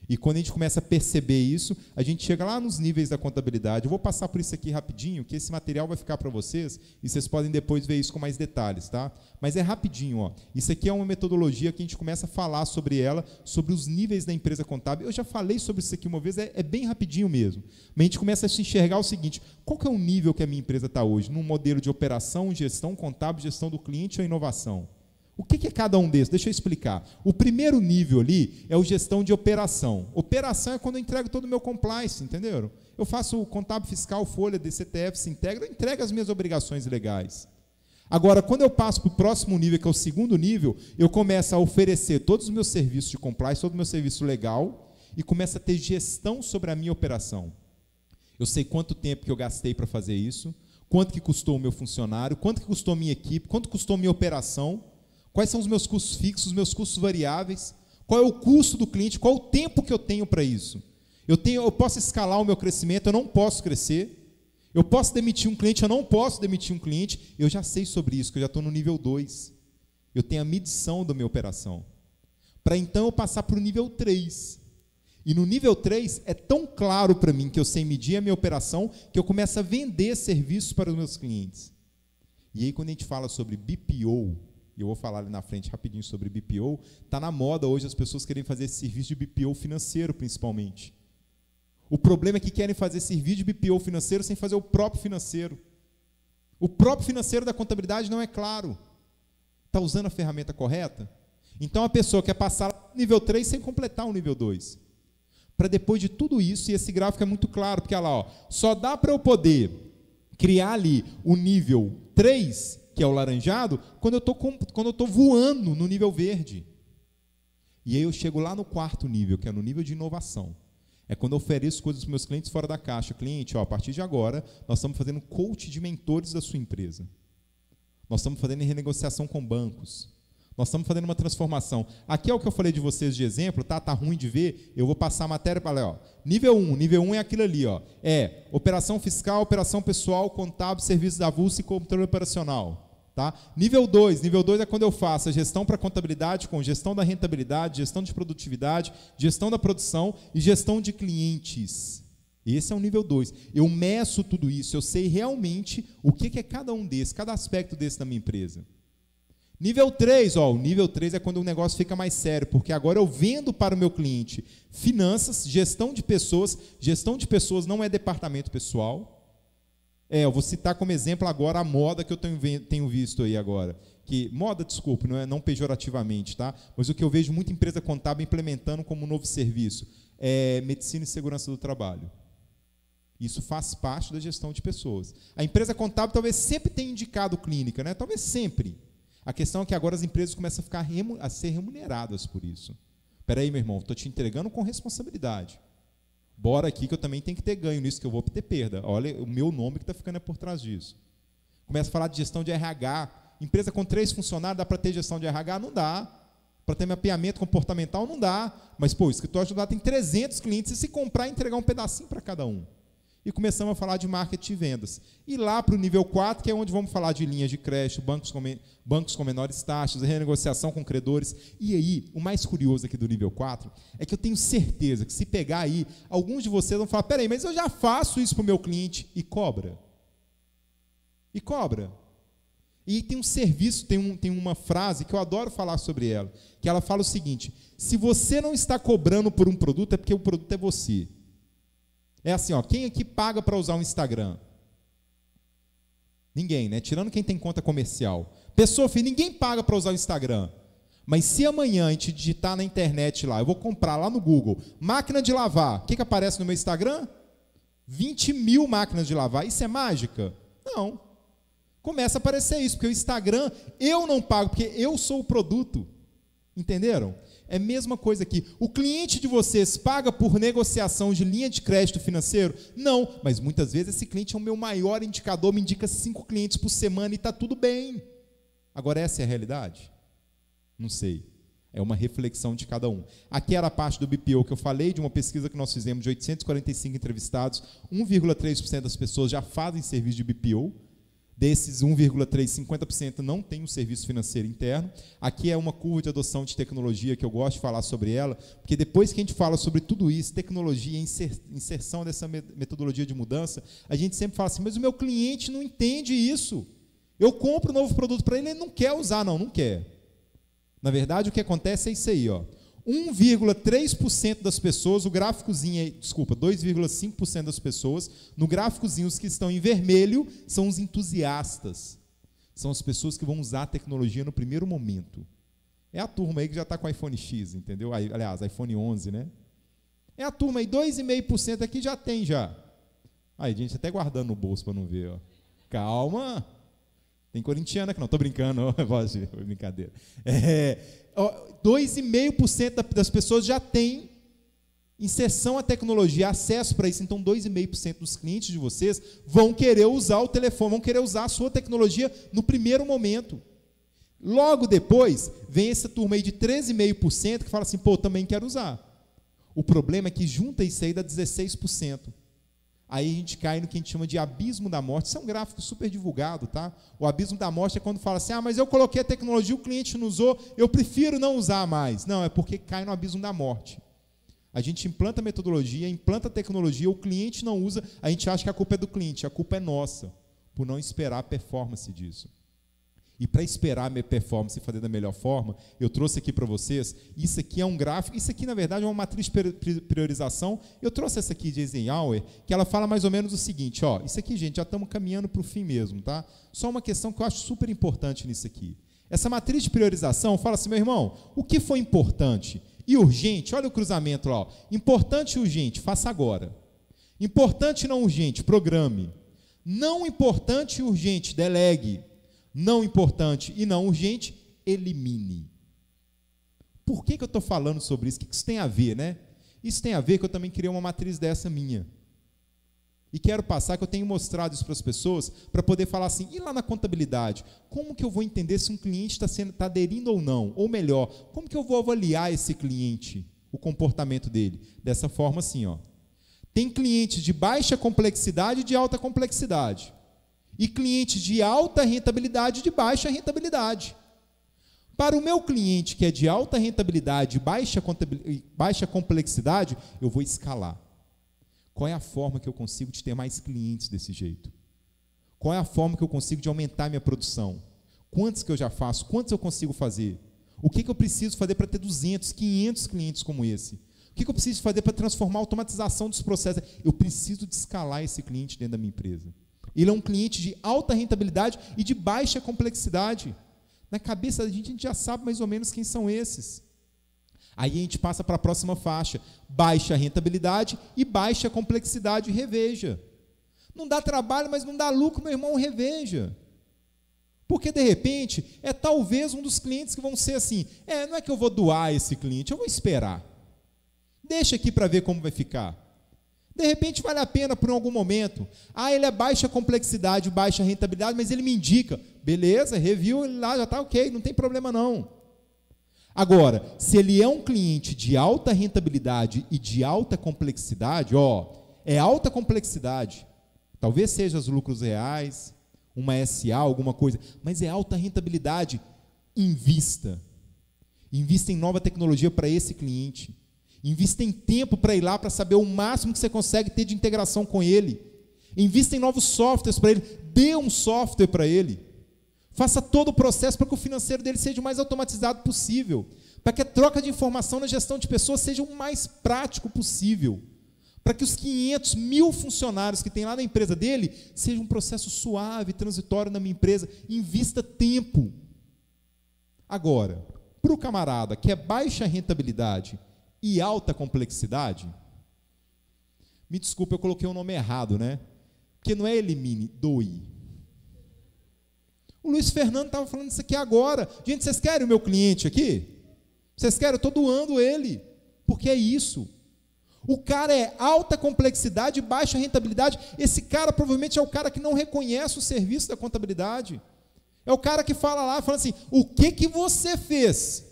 E quando a gente começa a perceber isso, a gente chega lá nos níveis da contabilidade. Eu vou passar por isso aqui rapidinho, que esse material vai ficar para vocês, e vocês podem depois ver isso com mais detalhes, tá? Mas é rapidinho, ó. Isso aqui é uma metodologia que a gente começa a falar sobre ela, sobre os níveis da empresa contábil. Eu já falei sobre isso aqui uma vez, é bem rapidinho mesmo. Mas a gente começa a se enxergar o seguinte, qual que é o nível que a minha empresa está hoje? Num modelo de operação, gestão contábil, gestão do cliente ou inovação? O que é cada um desses? Deixa eu explicar. O primeiro nível ali é o gestão de operação. Operação é quando eu entrego todo o meu compliance, entenderam? Eu faço o contábil fiscal, folha, DCTF, se integra, eu entrego as minhas obrigações legais. Agora, quando eu passo para o próximo nível, que é o segundo nível, eu começo a oferecer todos os meus serviços de compliance, todo o meu serviço legal, e começo a ter gestão sobre a minha operação. Eu sei quanto tempo que eu gastei para fazer isso, quanto que custou o meu funcionário, quanto que custou a minha equipe, quanto custou a minha operação, quais são os meus custos fixos, os meus custos variáveis, qual é o custo do cliente, qual é o tempo que eu tenho para isso. Eu posso escalar o meu crescimento, eu não posso crescer. Eu posso demitir um cliente, eu não posso demitir um cliente. Eu já sei sobre isso, que eu já estou no nível 2. Eu tenho a medição da minha operação. Para então eu passar para o nível 3. E no nível 3 é tão claro para mim que eu sei medir a minha operação, que eu começo a vender serviços para os meus clientes. E aí quando a gente fala sobre BPO, e eu vou falar ali na frente rapidinho sobre BPO, está na moda hoje as pessoas querem fazer esse serviço de BPO financeiro, principalmente. O problema é que querem fazer serviço de BPO financeiro sem fazer o próprio financeiro. O próprio financeiro da contabilidade não é claro. Está usando a ferramenta correta? Então a pessoa quer passar no nível 3 sem completar o nível 2. Para depois de tudo isso, e esse gráfico é muito claro, porque olha lá, ó, só dá para eu poder criar ali o nível 3, que é o laranjado, quando eu estou voando no nível verde. E aí eu chego lá no quarto nível, que é no nível de inovação. É quando eu ofereço coisas para os meus clientes fora da caixa. Cliente, ó, a partir de agora, nós estamos fazendo coach de mentores da sua empresa. Nós estamos fazendo renegociação com bancos. Nós estamos fazendo uma transformação. Aqui é o que eu falei de vocês de exemplo, tá ruim de ver, eu vou passar a matéria para lá, ó. Nível 1 é aquilo ali, ó. É operação fiscal, operação pessoal, contábil, serviços avulso e controle operacional. Tá? Nível 2 é quando eu faço a gestão para contabilidade com gestão da rentabilidade, gestão de produtividade, gestão da produção e gestão de clientes. Esse é o nível 2. Eu meço tudo isso, eu sei realmente o que é cada um desses, cada aspecto desse da minha empresa. Nível 3, ó, o nível 3 é quando o negócio fica mais sério, porque agora eu vendo para o meu cliente finanças, gestão de pessoas não é departamento pessoal. Eu vou citar como exemplo agora a moda que eu tenho visto aí agora. Moda, desculpe, não pejorativamente, tá? Mas o que eu vejo muita empresa contábil implementando como um novo serviço é medicina e segurança do trabalho. Isso faz parte da gestão de pessoas. A empresa contábil talvez sempre tenha indicado clínica, né? Talvez sempre. A questão é que agora as empresas começam a ser remuneradas por isso. Espera aí, meu irmão, estou te entregando com responsabilidade. Bora aqui que eu também tenho que ter ganho nisso, que eu vou ter perda. Olha o meu nome que está ficando por trás disso. Começa a falar de gestão de RH. Empresa com 3 funcionários, dá para ter gestão de RH? Não dá. Para ter mapeamento comportamental? Não dá. Mas, pô, o escritório de tem 300 clientes, e se comprar, entregar um pedacinho para cada um. E começamos a falar de marketing e vendas. E lá para o nível 4, que é onde vamos falar de linhas de crédito, bancos com menores taxas, renegociação com credores. E aí, o mais curioso aqui do nível 4 é que eu tenho certeza que se pegar aí, alguns de vocês vão falar, peraí, mas eu já faço isso para o meu cliente, e cobra. E cobra. E tem um serviço, tem uma frase que eu adoro falar sobre ela, que ela fala o seguinte: se você não está cobrando por um produto, é porque o produto é você. É assim, ó, quem aqui paga para usar um Instagram? Ninguém, né? Tirando quem tem conta comercial. Pessoa, filho, ninguém paga para usar o Instagram. Mas se amanhã a gente digitar na internet lá, eu vou comprar lá no Google, máquina de lavar, o que aparece no meu Instagram? 20 mil máquinas de lavar. Isso é mágica? Não. Começa a aparecer isso, porque o Instagram, eu não pago, porque eu sou o produto. Entenderam? É a mesma coisa aqui. O cliente de vocês paga por negociação de linha de crédito financeiro? Não, mas muitas vezes esse cliente é o meu maior indicador, me indica 5 clientes por semana e está tudo bem. Agora, essa é a realidade? Não sei. É uma reflexão de cada um. Aqui era a parte do BPO que eu falei, de uma pesquisa que nós fizemos de 845 entrevistados, 1,3% das pessoas já fazem serviço de BPO. Desses 1,3%, 50% não tem um serviço financeiro interno. Aqui é uma curva de adoção de tecnologia que eu gosto de falar sobre ela, porque depois que a gente fala sobre tudo isso, tecnologia, inserção dessa metodologia de mudança, a gente sempre fala assim, mas o meu cliente não entende isso. Eu compro um novo produto para ele, ele não quer usar, não quer. Na verdade, o que acontece é isso aí, ó. 1,3% das pessoas, o gráficozinho, 2,5% das pessoas, no gráficozinho, os que estão em vermelho, são os entusiastas. São as pessoas que vão usar a tecnologia no primeiro momento. É a turma aí que já está com iPhone X, entendeu? Aliás, iPhone 11, né? É a turma aí, 2,5% aqui já tem já. Aí, gente, até guardando no bolso para não ver, ó. Calma. Tem corintiana que não, estou brincando, brincadeira. 2,5% das pessoas já têm inserção à tecnologia, acesso para isso. Então, 2,5% dos clientes de vocês vão querer usar o telefone, vão querer usar a sua tecnologia no primeiro momento. Logo depois, vem essa turma aí de 13,5% que fala assim, pô, também quero usar. O problema é que junta isso aí dá 16%. Aí a gente cai no que a gente chama de abismo da morte. Isso é um gráfico super divulgado, tá? O abismo da morte é quando fala assim, mas eu coloquei a tecnologia, o cliente não usou, eu prefiro não usar mais. Não, é porque cai no abismo da morte. A gente implanta a metodologia, implanta a tecnologia, o cliente não usa, a gente acha que a culpa é do cliente, a culpa é nossa, por não esperar a performance disso. E para esperar a minha performance e fazer da melhor forma, eu trouxe aqui para vocês, isso aqui é um gráfico, isso aqui na verdade é uma matriz de priorização, eu trouxe essa aqui de Eisenhower, que ela fala mais ou menos o seguinte, ó, isso aqui, gente, já estamos caminhando para o fim mesmo, tá? Só uma questão que eu acho super importante nisso aqui. Essa matriz de priorização fala assim, meu irmão, o que foi importante e urgente, olha o cruzamento lá, ó, importante e urgente, faça agora. Importante e não urgente, programe. Não importante e urgente, delegue. Não importante e não urgente, elimine. Por que eu estou falando sobre isso? O que isso tem a ver, né? Isso tem a ver que eu também criei uma matriz dessa minha. E quero passar que eu tenho mostrado isso para as pessoas, para poder falar assim, e lá na contabilidade, como que eu vou entender se um cliente está aderindo ou não? Ou melhor, como que eu vou avaliar esse cliente, o comportamento dele? Dessa forma assim, ó. Tem clientes de baixa complexidade e de alta complexidade. E clientes de alta rentabilidade e de baixa rentabilidade. Para o meu cliente que é de alta rentabilidade e baixa complexidade, eu vou escalar. Qual é a forma que eu consigo de ter mais clientes desse jeito? Qual é a forma que eu consigo de aumentar minha produção? Quantos que eu já faço? Quantos eu consigo fazer? O que eu preciso fazer para ter 200, 500 clientes como esse? O que eu preciso fazer para transformar a automatização dos processos? Eu preciso de escalar esse cliente dentro da minha empresa. Ele é um cliente de alta rentabilidade e de baixa complexidade. Na cabeça da gente, a gente já sabe mais ou menos quem são esses. Aí a gente passa para a próxima faixa, baixa rentabilidade e baixa complexidade, reveja. Não dá trabalho, mas não dá lucro, meu irmão, reveja. Porque, de repente, é talvez um dos clientes que vão ser assim, não é que eu vou doar esse cliente, eu vou esperar. Deixa aqui para ver como vai ficar. De repente, vale a pena por algum momento. Ele é baixa complexidade, baixa rentabilidade, mas ele me indica. Beleza, review, ele lá já está ok, não tem problema não. Agora, se ele é um cliente de alta rentabilidade e de alta complexidade, é alta complexidade, talvez seja os lucros reais, uma SA, alguma coisa, mas é alta rentabilidade, invista. Invista em nova tecnologia para esse cliente. Invista em tempo para ir lá para saber o máximo que você consegue ter de integração com ele. Invista em novos softwares para ele, dê um software para ele. Faça todo o processo para que o financeiro dele seja o mais automatizado possível, para que a troca de informação na gestão de pessoas seja o mais prático possível, para que os 500 mil funcionários que tem lá na empresa dele seja um processo suave, transitório na minha empresa. Invista tempo. Agora, para o camarada que é baixa rentabilidade e alta complexidade, me desculpa, eu coloquei o nome errado, né? Porque não é elimine, doe. O Luiz Fernando estava falando isso aqui agora. Gente, vocês querem o meu cliente aqui? Vocês querem? Eu estou doando ele. Porque é isso. O cara é alta complexidade e baixa rentabilidade. Esse cara provavelmente é o cara que não reconhece o serviço da contabilidade. É o cara que fala lá, fala assim, o que você fez?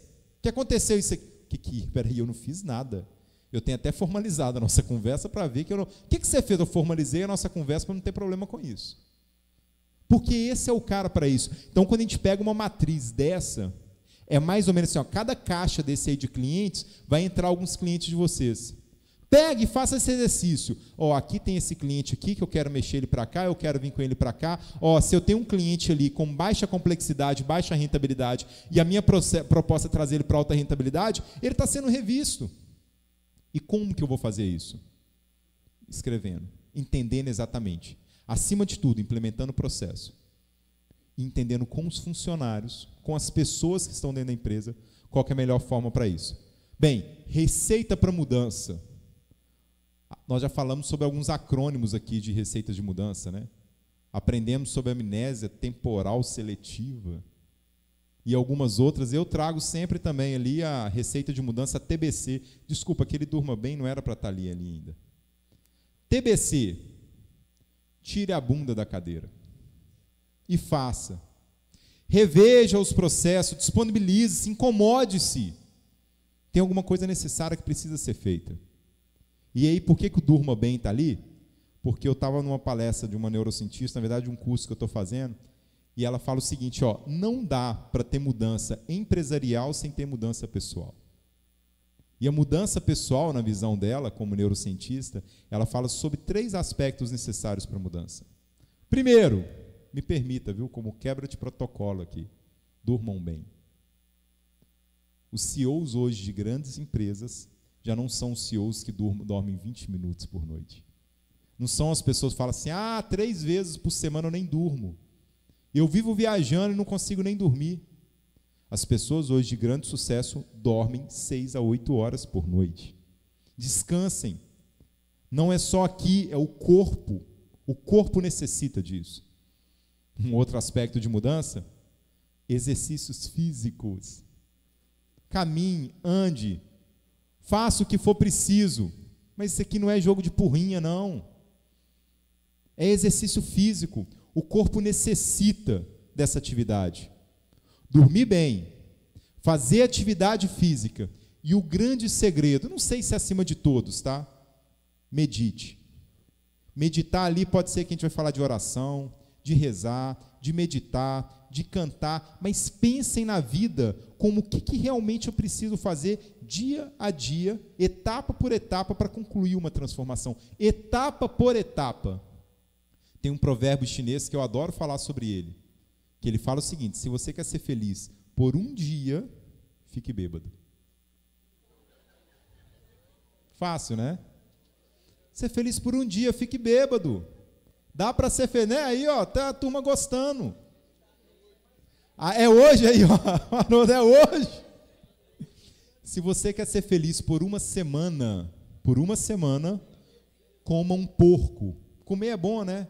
Que aconteceu isso aqui? Peraí, eu não fiz nada. Eu tenho até formalizado a nossa conversa para ver que eu não... O que você fez? Eu formalizei a nossa conversa para não ter problema com isso. Porque esse é o cara para isso. Então, quando a gente pega uma matriz dessa, é mais ou menos assim, cada caixa desse aí de clientes, vai entrar alguns clientes de vocês. Pegue e faça esse exercício. Aqui tem esse cliente aqui, que eu quero mexer ele para cá, eu quero vir com ele para cá. Se eu tenho um cliente ali com baixa complexidade, baixa rentabilidade, e a minha proposta é trazer ele para alta rentabilidade, ele está sendo revisto. E como que eu vou fazer isso? Escrevendo, entendendo exatamente. Acima de tudo, implementando o processo. Entendendo com os funcionários, com as pessoas que estão dentro da empresa, qual que é a melhor forma para isso. Bem, receita para mudança. Nós já falamos sobre alguns acrônimos aqui de receitas de mudança, né? Aprendemos sobre a amnésia temporal seletiva e algumas outras. Eu trago sempre também ali a receita de mudança TBC. Desculpa, que ele durma bem, não era para estar ali ainda. TBC, tire a bunda da cadeira e faça. Reveja os processos, disponibilize-se, incomode-se. Tem alguma coisa necessária que precisa ser feita. E aí, por que o Durma Bem está ali? Porque eu estava numa palestra de uma neurocientista, na verdade, um curso que eu estou fazendo, e ela fala o seguinte, não dá para ter mudança empresarial sem ter mudança pessoal. E a mudança pessoal, na visão dela, como neurocientista, ela fala sobre 3 aspectos necessários para a mudança. Primeiro, me permita, como quebra de protocolo aqui, durmam bem. Os CEOs hoje de grandes empresas já não são os CEOs que dormem 20 minutos por noite. Não são as pessoas que falam assim, 3 vezes por semana eu nem durmo. Eu vivo viajando e não consigo nem dormir. As pessoas hoje de grande sucesso dormem 6 a 8 horas por noite. Descansem. Não é só aqui, é o corpo. O corpo necessita disso. Um outro aspecto de mudança, exercícios físicos. Caminhe, ande, faça o que for preciso. Mas isso aqui não é jogo de porrinha, não. É exercício físico. O corpo necessita dessa atividade. Dormir bem, fazer atividade física. E o grande segredo, não sei se é acima de todos, tá? Medite. Meditar ali pode ser que a gente vai falar de oração, de rezar, de meditar, de cantar, mas pensem na vida como o que realmente eu preciso fazer dia a dia, etapa por etapa, para concluir uma transformação. Etapa por etapa. Tem um provérbio chinês que eu adoro falar sobre ele, que ele fala o seguinte, se você quer ser feliz por um dia, fique bêbado. Fácil, né? Ser feliz por um dia, fique bêbado. Dá para ser feliz, né? Aí, tá a turma gostando. É hoje aí, Haroldo, é hoje. Se você quer ser feliz por uma semana, coma um porco Comer é bom, né?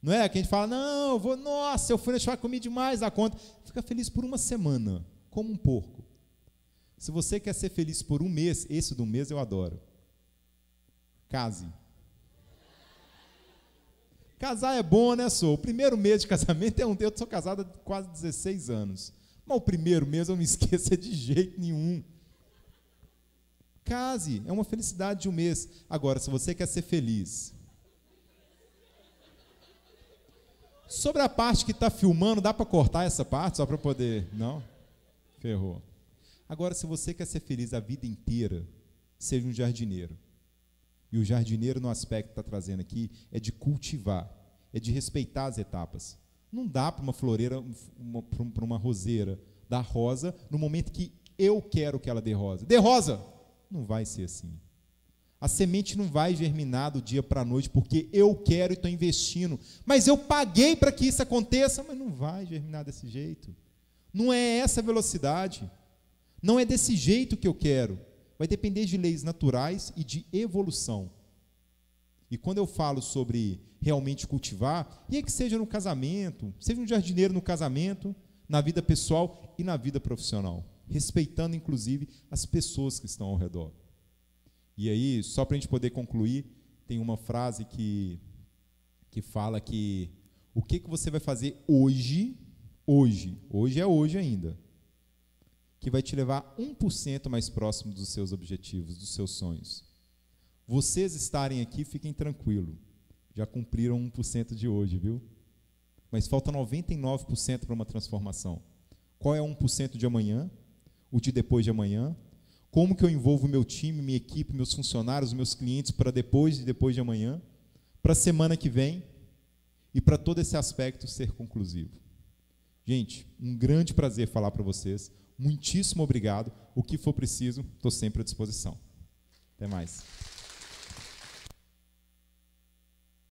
Não é? Que a gente fala, não, eu fui na churrascaria, comi demais da conta. Fica feliz por uma semana, como um porco. Se você quer ser feliz por um mês, esse do mês eu adoro. Case. Casar é bom, né, O primeiro mês de casamento é eu sou casado há quase 16 anos. Mas o primeiro mês eu não esqueço de jeito nenhum. Case, é uma felicidade de um mês. Agora, se você quer ser feliz... Sobre a parte que está filmando, dá para cortar essa parte só para poder... Não? Ferrou. Agora, se você quer ser feliz a vida inteira, seja um jardineiro. E o jardineiro, no aspecto que está trazendo aqui, é de cultivar, é de respeitar as etapas. Não dá para uma floreira, para uma roseira, dar rosa no momento que eu quero que ela dê rosa. Dê rosa! Não vai ser assim. A semente não vai germinar do dia para a noite porque eu quero e estou investindo. Mas eu paguei para que isso aconteça, mas não vai germinar desse jeito. Não é essa a velocidade. Não é desse jeito que eu quero. Vai depender de leis naturais e de evolução. E quando eu falo sobre realmente cultivar, e é que seja no casamento, seja um jardineiro no casamento, na vida pessoal e na vida profissional, respeitando inclusive as pessoas que estão ao redor. E aí, só para a gente poder concluir, tem uma frase que fala que o que você vai fazer hoje é hoje ainda, que vai te levar 1% mais próximo dos seus objetivos, dos seus sonhos. Vocês estarem aqui, fiquem tranquilos, já cumpriram 1% de hoje, viu? Mas falta 99% para uma transformação. Qual é o 1% de amanhã? O de depois de amanhã? Como que eu envolvo meu time, minha equipe, meus funcionários, meus clientes para depois de amanhã, para a semana que vem e para todo esse aspecto ser conclusivo. Gente, um grande prazer falar para vocês. Muitíssimo obrigado. O que for preciso, estou sempre à disposição. Até mais.